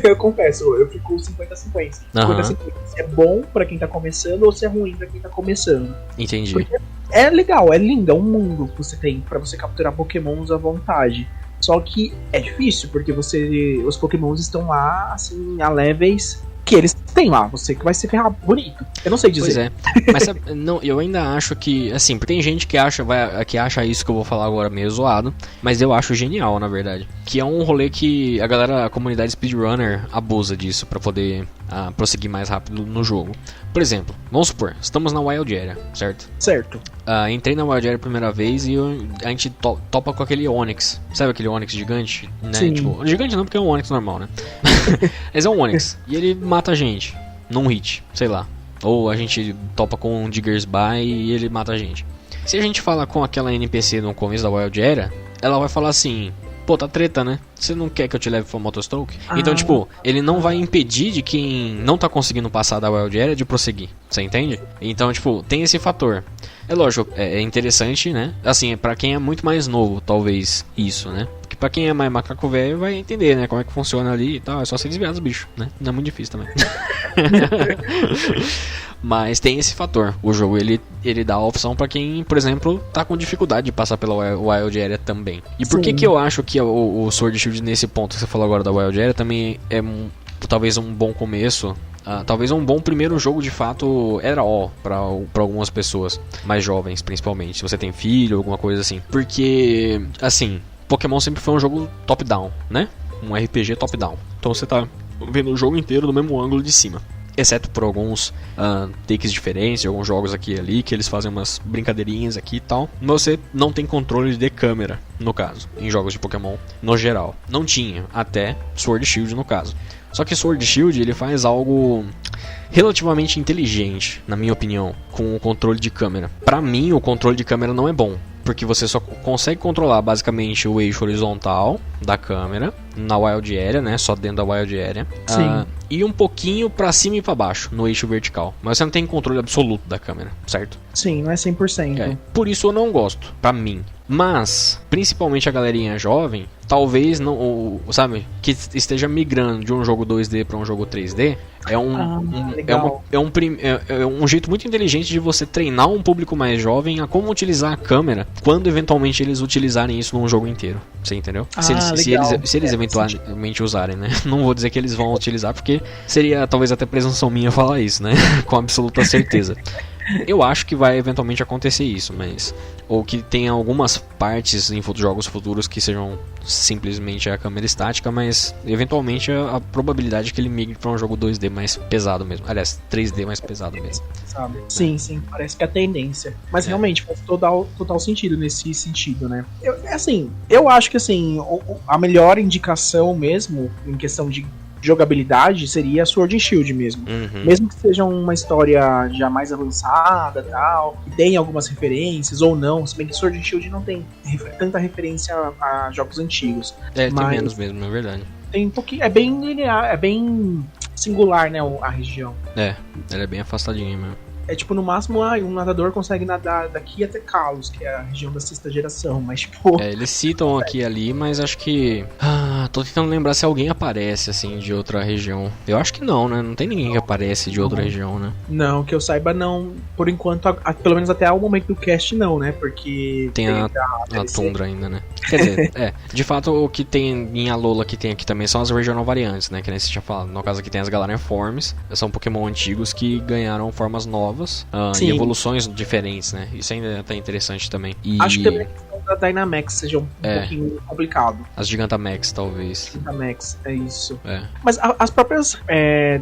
Eu confesso, eu fico 50-50. 50-50 se é bom pra quem tá começando ou se é ruim pra quem tá começando. Entendi. Porque é legal, é lindo, é um mundo que você tem pra você capturar pokémons à vontade. Só que é difícil, porque os pokémons estão lá, assim, a levels que eles têm lá. Você que vai se ferrar bonito. Eu não sei dizer. Pois é. Mas não, eu ainda acho que, assim, porque tem gente que acha isso que eu vou falar agora meio zoado, mas eu acho genial, na verdade. Que é um rolê que a comunidade speedrunner abusa disso pra poder prosseguir mais rápido no jogo. Por exemplo, vamos supor, estamos na Wild Area, certo? Certo. Entrei na Wild Area a primeira vez e a gente topa com aquele Onix. Sabe aquele Onix gigante? Né? Sim. Tipo, gigante não, porque é um Onix normal, né? Mas é um Onix. E ele mata a gente num hit, sei lá. Ou a gente topa com um Digger's By e ele mata a gente. Se a gente falar com aquela NPC no começo da Wild Area, ela vai falar assim: pô, tá treta, né? Você não quer que eu te leve pra Motostoke? Então, tipo, ele não vai impedir de quem não tá conseguindo passar da Wild Area de prosseguir. Você entende? Então, tipo, tem esse fator. É lógico, é interessante, né? Assim, pra quem é muito mais novo, talvez, isso, né? Porque pra quem é mais macaco velho vai entender, né? Como é que funciona ali e tal. É só se desviar dos bichos, né? Não é muito difícil também. Mas tem esse fator. O jogo, ele dá a opção pra quem, por exemplo, tá com dificuldade de passar pela Wild Area também. E por que eu acho que o Sword and Shield, nesse ponto que você falou agora da Wild Area, também é talvez um bom começo. Talvez um bom primeiro jogo, de fato, era pra algumas pessoas mais jovens, principalmente. Se você tem filho, alguma coisa assim. Porque, assim, Pokémon sempre foi um jogo top-down, né? Um RPG top-down. Então você tá vendo o jogo inteiro do mesmo ângulo de cima. Exceto por alguns takes diferentes, alguns jogos aqui e ali, que eles fazem umas brincadeirinhas aqui e tal. Mas você não tem controle de câmera, no caso, em jogos de Pokémon, no geral. Não tinha, até Sword Shield, no caso. Só que Sword Shield, ele faz algo relativamente inteligente, na minha opinião, com o controle de câmera. Pra mim, o controle de câmera não é bom, porque você só consegue controlar basicamente o eixo horizontal da câmera na Wild Area, né? Só dentro da Wild Area. Sim. E um pouquinho pra cima e pra baixo, no eixo vertical. Mas você não tem controle absoluto da câmera, certo? Sim, não é 100%. Por isso eu não gosto, pra mim. Mas, principalmente a galerinha jovem, talvez não, sabe, que esteja migrando de um jogo 2D para um jogo 3D, é um jeito muito inteligente de você treinar um público mais jovem a como utilizar a câmera quando eventualmente eles utilizarem isso num jogo inteiro. Você entendeu? Se eles eventualmente usarem, né? Não vou dizer que eles vão utilizar, porque seria talvez até presunção minha falar isso, né? Com absoluta certeza. Eu acho que vai eventualmente acontecer isso, mas... Ou que tenha algumas partes em jogos futuros que sejam simplesmente a câmera estática, mas eventualmente a probabilidade é que ele migre para um jogo 2D mais pesado mesmo. Aliás, 3D mais pesado mesmo. Sabe? Sim, parece que é a tendência. Mas realmente faz total sentido nesse sentido, né? Eu acho que assim, a melhor indicação mesmo, em questão de jogabilidade, seria Sword and Shield mesmo. Mesmo que seja uma história já mais avançada, tal, que tenha algumas referências ou não, se bem que Sword and Shield não tem tanta referência a jogos antigos. Tem menos mesmo, é verdade. Tem um pouquinho, é bem linear, é bem singular, né, a região. Ela é bem afastadinha mesmo. É tipo, no máximo, um nadador consegue nadar daqui até Kalos, que é a região da 6ª geração, mas tipo... eles citam aqui e ali, mas acho que... tô tentando lembrar se alguém aparece, assim, de outra região. Eu acho que não, né? Não tem ninguém que aparece de outra região, né? Não, que eu saiba não. Por enquanto, pelo menos até o momento do cast não, né? Porque... Tem a tundra ainda, né? Quer dizer, de fato, o que tem em Alola que tem aqui também são as regional variantes, né? Que nem você tinha falado. No caso aqui tem as Galarian Forms. São Pokémon antigos que ganharam formas novas. novas e evoluções diferentes, né? Isso ainda tá interessante também. Acho que também a questão da Dynamax seja um pouquinho complicado. As Gigantamax, talvez. Gigantamax, é isso. Mas as próprias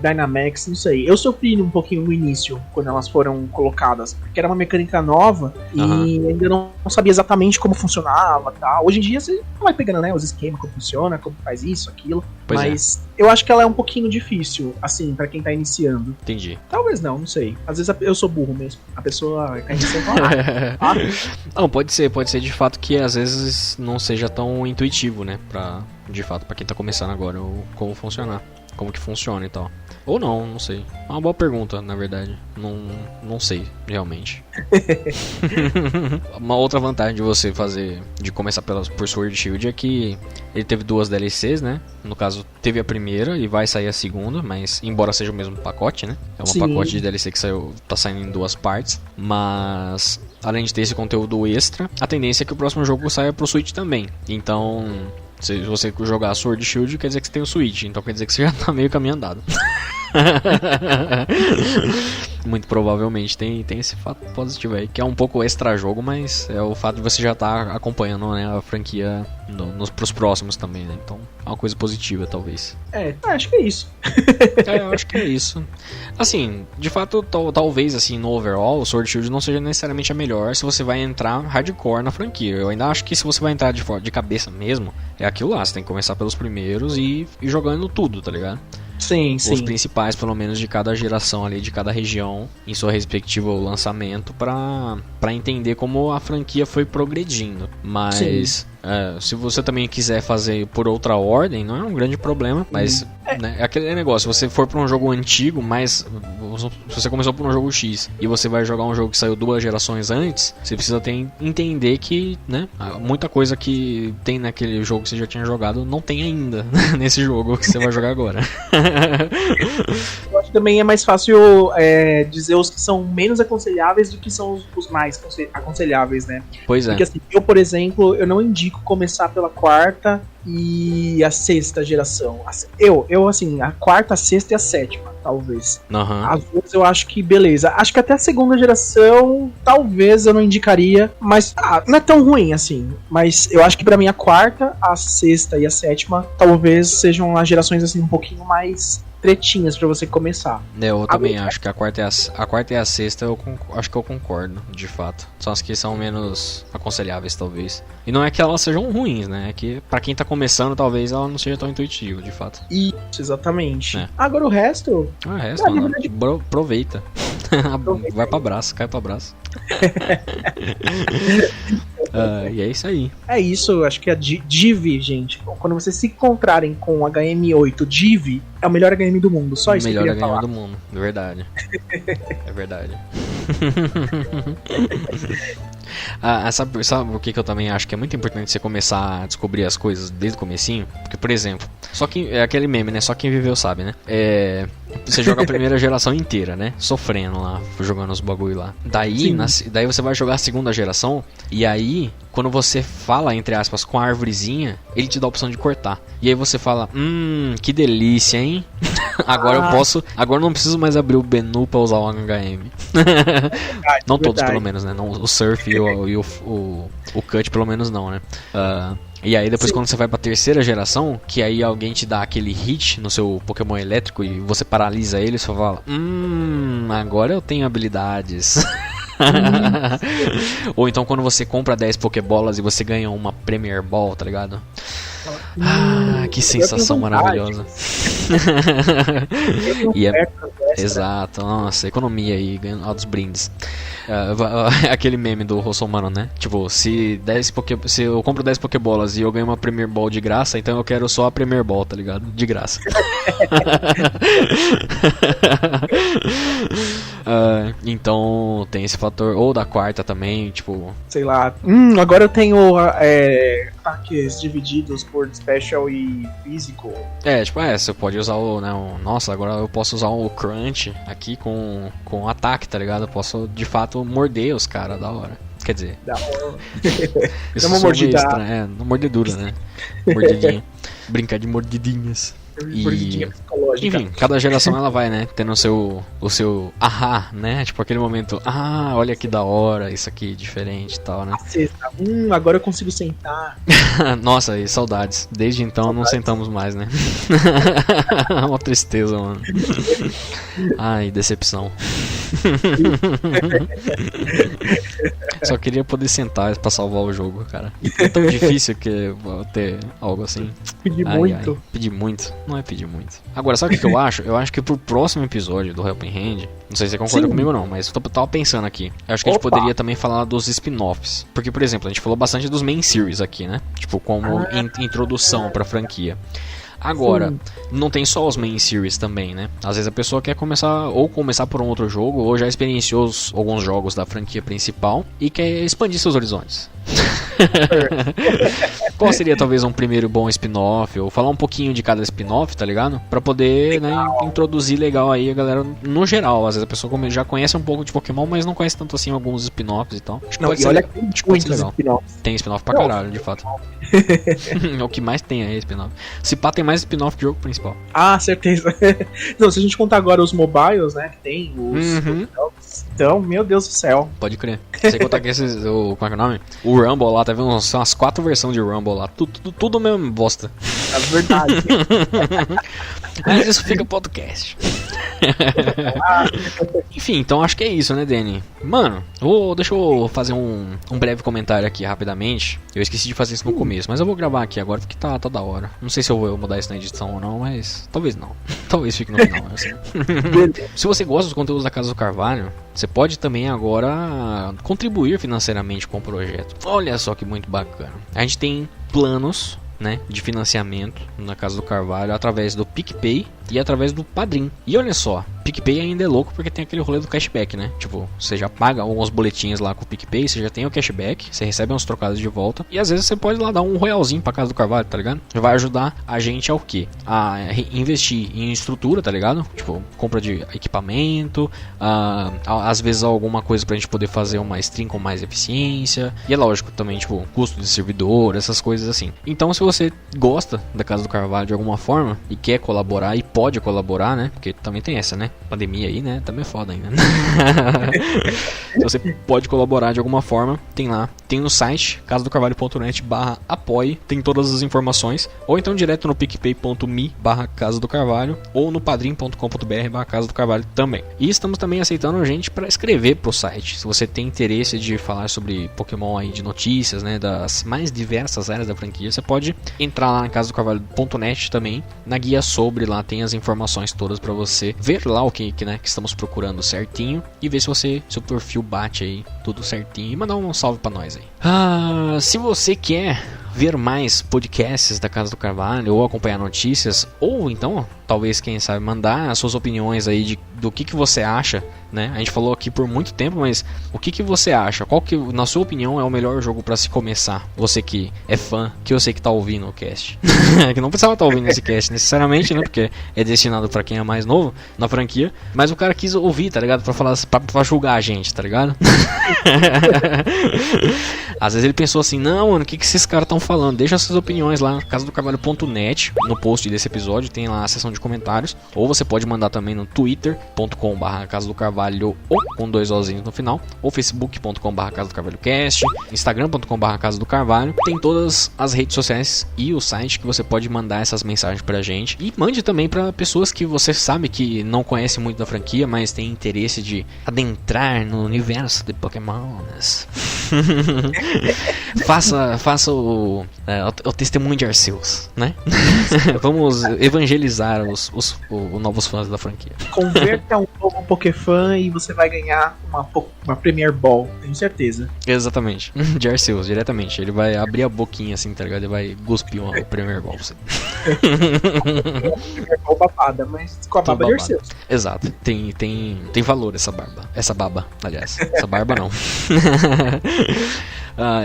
Dynamax, não sei, eu sofri um pouquinho no início, quando elas foram colocadas, porque era uma mecânica nova e ainda não sabia exatamente como funcionava, tá? Hoje em dia você vai pegando, né, os esquemas, como funciona, como faz isso, aquilo, mas eu acho que ela é um pouquinho difícil, assim, pra quem tá iniciando. Entendi. Talvez não sei. Às vezes eu sou burro mesmo. A pessoa tá iniciando Não, pode ser de fato que às vezes não seja tão intuitivo, né, de fato, pra quem tá começando agora, como funcionar, como que funciona e tal. Ou não sei. É uma boa pergunta, na verdade. Não sei, realmente. Uma outra vantagem de começar por Sword Shield é que ele teve 2 DLCs, né? No caso, teve a primeira e vai sair a segunda, mas embora seja o mesmo pacote, né? É um pacote de DLC que tá saindo em 2 partes. Mas, além de ter esse conteúdo extra, a tendência é que o próximo jogo saia pro Switch também. Então, se você jogar Sword Shield, quer dizer que você tem o Switch. Então quer dizer que você já tá meio caminho andado. Muito provavelmente tem esse fato positivo aí, que é um pouco extra jogo, mas é o fato de você já estar acompanhando, né, a franquia pros próximos também, né? Então é uma coisa positiva, talvez. Acho que é isso. Eu acho que é isso. Assim, de fato, talvez assim, no overall, o Sword Shield não seja necessariamente a melhor se você vai entrar hardcore na franquia. Eu ainda acho que se você vai entrar de cabeça mesmo, é aquilo lá, você tem que começar pelos primeiros e ir jogando tudo, tá ligado? Sim. Os principais, pelo menos, de cada geração ali, de cada região, em seu respectivo lançamento, pra entender como a franquia foi progredindo. Mas se você também quiser fazer por outra ordem, não é um grande problema, mas né, é aquele negócio, se você for pra um jogo antigo, mas se você começou por um jogo X e você vai jogar um jogo que saiu 2 gerações antes, você precisa entender que, né, muita coisa que tem naquele jogo que você já tinha jogado não tem ainda nesse jogo que você vai jogar agora. Eu acho que também é mais fácil dizer os que são menos aconselháveis do que são os mais aconselháveis, né? Pois é. Porque assim, eu, por exemplo, eu não indico começar pela 4ª e a 6ª geração. Eu assim, a 4ª, a 6ª e a 7ª, talvez. As duas eu acho que beleza. Acho que até a 2ª geração, talvez eu não indicaria, mas não é tão ruim assim. Mas eu acho que pra mim a 4ª, a 6ª e a 7ª talvez sejam as gerações assim um pouquinho mais tretinhas pra você começar. Eu também acho que a 4ª e a 6ª acho que eu concordo, de fato. São as que são menos aconselháveis, talvez. E não é que elas sejam ruins, né? É que pra quem tá começando, talvez ela não seja tão intuitiva, de fato. Isso, exatamente. Agora o resto... Aproveita. Vai pra braço, cai pra braço. E é isso aí. É isso, acho que a Divi, gente, quando vocês se encontrarem com o HM8 Divi, é o melhor HM do mundo, só isso que eu queria falar. O melhor HM do mundo, é verdade. É verdade. Sabe o que eu também acho que é muito importante você começar a descobrir as coisas desde o comecinho? Porque, por exemplo, é aquele meme, né? Só quem viveu sabe, né? Você joga a primeira geração inteira, né? Sofrendo lá, jogando os bagulho lá. Daí você vai jogar a 2ª geração, e aí, quando você fala, entre aspas, com a árvorezinha, ele te dá a opção de cortar. E aí você fala, que delícia, hein? Agora eu posso. Agora eu não preciso mais abrir o menu pra usar o HM. Não todos, pelo menos, né? Não, o Surf e o Cut, pelo menos, não, né? E aí depois quando você vai pra 3ª geração, que aí alguém te dá aquele hit no seu Pokémon elétrico e você paralisa ele, você fala, agora eu tenho habilidades. Ou então quando você compra 10 Pokébolas e você ganha uma Premier Ball, tá ligado? Que sensação maravilhosa. Exato, nossa, economia aí, ganhando altos brindes. Aquele meme do Rossomano, né? Tipo, se eu compro 10 Pokébolas e eu ganho uma Premier Ball de graça, então eu quero só a Premier Ball, tá ligado? De graça. Então tem esse fator. Ou da 4ª também, tipo... Sei lá. Agora eu tenho ataques divididos por Special e Físico. Você pode usar nossa, agora eu posso usar o Crunch aqui com ataque, tá ligado? Eu posso, de fato, morder os caras, da hora. Quer dizer... Isso é uma mordida. Uma mordedura, né? Mordidinha. Brincar de mordidinhas. Enfim, cada geração ela vai, né, tendo o seu ahá, né? Tipo aquele momento, olha que da hora, isso aqui é diferente e tal, né? Agora eu consigo sentar. Nossa, e saudades. Desde então não sentamos mais, né? Uma tristeza, mano. Ai, decepção. Só queria poder sentar pra salvar o jogo, cara. É tão difícil que ter algo assim. Pedir muito. Pedir muito. Não é pedir muito. Agora, sabe o que eu acho? Eu acho que pro próximo episódio do Helping Hand, não sei se você concorda comigo ou não, mas eu tava pensando aqui. Eu acho que a gente poderia também falar dos spin-offs. Porque, por exemplo, a gente falou bastante dos main series aqui, né? Tipo, como introdução pra franquia. Agora, não tem só os main series também, né? Às vezes a pessoa quer começar por um outro jogo, ou já experienciou alguns jogos da franquia principal e quer expandir seus horizontes. Qual seria talvez um primeiro bom spin-off? Ou falar um pouquinho de cada spin-off, tá ligado? Pra poder, né, introduzir legal aí a galera no geral. Às vezes a pessoa já conhece um pouco de Pokémon, mas não conhece tanto assim alguns spin-offs e tal. Acho que pode ser, olha que tem muitos spin-offs. Tem spin-off pra caralho, de fato. É o que mais tem aí, spin-off. Se pá, tem mais spin-off que o jogo principal. Certeza. Não, se a gente contar agora os mobiles, né, que tem os... Então, meu Deus do céu. Pode crer. Sem contar que esses... como é que é o nome? O Rumble lá, tá vendo? São as 4 versões de Rumble lá. Tudo mesmo bosta. É verdade. Mas isso fica podcast. Enfim, então acho que é isso, né, Danny? Mano, deixa eu fazer um breve comentário aqui rapidamente. Eu esqueci de fazer isso no começo, mas eu vou gravar aqui agora porque tá da hora. Não sei se eu vou mudar isso na edição ou não, mas talvez não. Talvez fique no final, assim. Se você gosta dos conteúdos da Casa do Carvalho, você pode também agora contribuir financeiramente com o projeto. Olha só que muito bacana. A gente tem planos, né, de financiamento na Casa do Carvalho através do PicPay e através do Padrim. E olha só, PicPay ainda é louco porque tem aquele rolê do cashback, né? Tipo, você já paga alguns boletins lá com o PicPay, você já tem o cashback, você recebe uns trocados de volta e às vezes você pode lá dar um royalzinho pra Casa do Carvalho, tá ligado? Vai ajudar a gente ao quê? A investir em estrutura, tá ligado? Tipo, compra de equipamento, às vezes alguma coisa pra gente poder fazer uma stream com mais eficiência. E é lógico também, tipo, custo de servidor, essas coisas assim. Então, se você gosta da Casa do Carvalho de alguma forma e quer colaborar e pode colaborar, né? Porque também tem essa, né? Pandemia aí, né? Também é foda ainda. Se você pode colaborar de alguma forma, tem lá. Tem no site casadocarvalho.net/apoie, tem todas as informações. Ou então direto no picpay.me/Casa do Carvalho ou no padrim.com.br/Casa do Carvalho também. E estamos também aceitando a gente para escrever pro site. Se você tem interesse de falar sobre Pokémon aí, de notícias, né? Das mais diversas áreas da franquia, você pode entrar lá na casadocarvalho.net também. Na guia sobre lá tem as informações todas para você ver lá o que estamos procurando certinho e ver se seu perfil bate aí tudo certinho e mandar um salve para nós aí. Se você quer ver mais podcasts da Casa do Carvalho ou acompanhar notícias ou então talvez, quem sabe, mandar as suas opiniões aí do que você acha, né? A gente falou aqui por muito tempo, mas o que você acha? Qual que, na sua opinião, é o melhor jogo pra se começar? Você que é fã, que eu sei que tá ouvindo o cast. Que não precisava estar ouvindo esse cast necessariamente, né? Porque é destinado pra quem é mais novo na franquia. Mas o cara quis ouvir, tá ligado? Pra julgar a gente, tá ligado? Às vezes ele pensou assim, não, mano, o que esses caras estão falando? Deixa suas opiniões lá, casadocarvalho.net, no post desse episódio, tem lá a seção de comentários, ou você pode mandar também no twitter.com/Casa do Carvalho ou com 2 ozinhos no final, ou facebook.com/Casa do Carvalho Cast, instagram.com/Casa do Carvalho. Tem todas as redes sociais e o site que você pode mandar essas mensagens pra gente. E mande também pra pessoas que você sabe que não conhecem muito da franquia, mas tem interesse de adentrar no universo de Pokémon. Faça o testemunho de Arceus, né? Vamos evangelizar os novos fãs da franquia. Converta um novo Pokéfan e você vai ganhar uma Premier Ball, tenho certeza. Exatamente, de Arceus, diretamente. Ele vai abrir a boquinha assim, tá ligado? Ele vai cuspir uma Premier Ball. Premier Ball babada, mas com a baba de Arceus. Exato, tem valor essa barba. Essa baba, aliás. Essa barba não.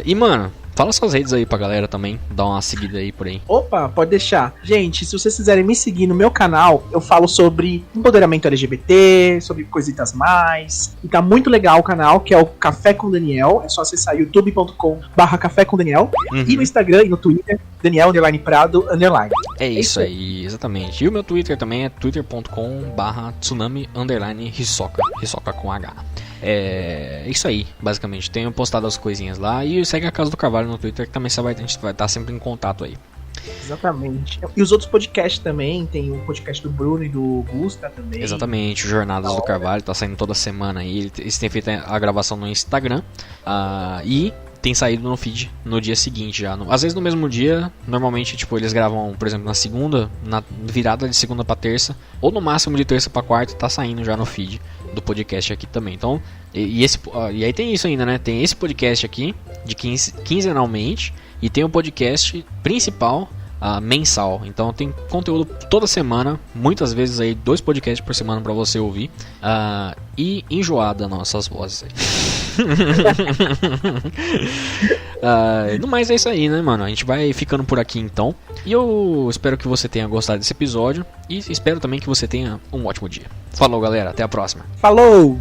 E mano, Fala suas redes aí pra galera também, dá uma seguida aí por aí. Opa, pode deixar. Gente, se vocês quiserem me seguir no meu canal, eu falo sobre empoderamento LGBT, sobre coisitas mais. E tá muito legal o canal, que é o Café com Daniel. É só acessar youtube.com/Café com Daniel. E no Instagram e no Twitter, Daniel_Prado_. É isso aí, exatamente. E o meu Twitter também é twitter.com/tsunami_Hisoka. Hisoka com H. É isso aí, basicamente. Tenho postado as coisinhas lá. E segue a Casa do Carvalho no Twitter, que também a gente vai estar sempre em contato aí. Exatamente. E os outros podcasts também, tem o podcast do Bruno e do Gusta também. Exatamente, o Jornadas do Carvalho, tá saindo toda semana aí. Eles têm feito a gravação no Instagram. E tem saído no feed no dia seguinte já. Às vezes no mesmo dia, normalmente tipo, eles gravam, por exemplo, na segunda, na virada de segunda pra terça, ou no máximo de terça pra quarta, tá saindo já no feed do podcast aqui também. Então, e aí tem isso ainda, né? Tem esse podcast aqui, de quinzenalmente, e tem o podcast principal mensal. Então tem conteúdo toda semana, muitas vezes aí 2 podcasts por semana pra você ouvir. E enjoada nossas vozes aí. No mais é isso aí, né, mano? A gente vai ficando por aqui então. E eu espero que você tenha gostado desse episódio. E espero também que você tenha um ótimo dia. Falou, galera, até a próxima. Falou!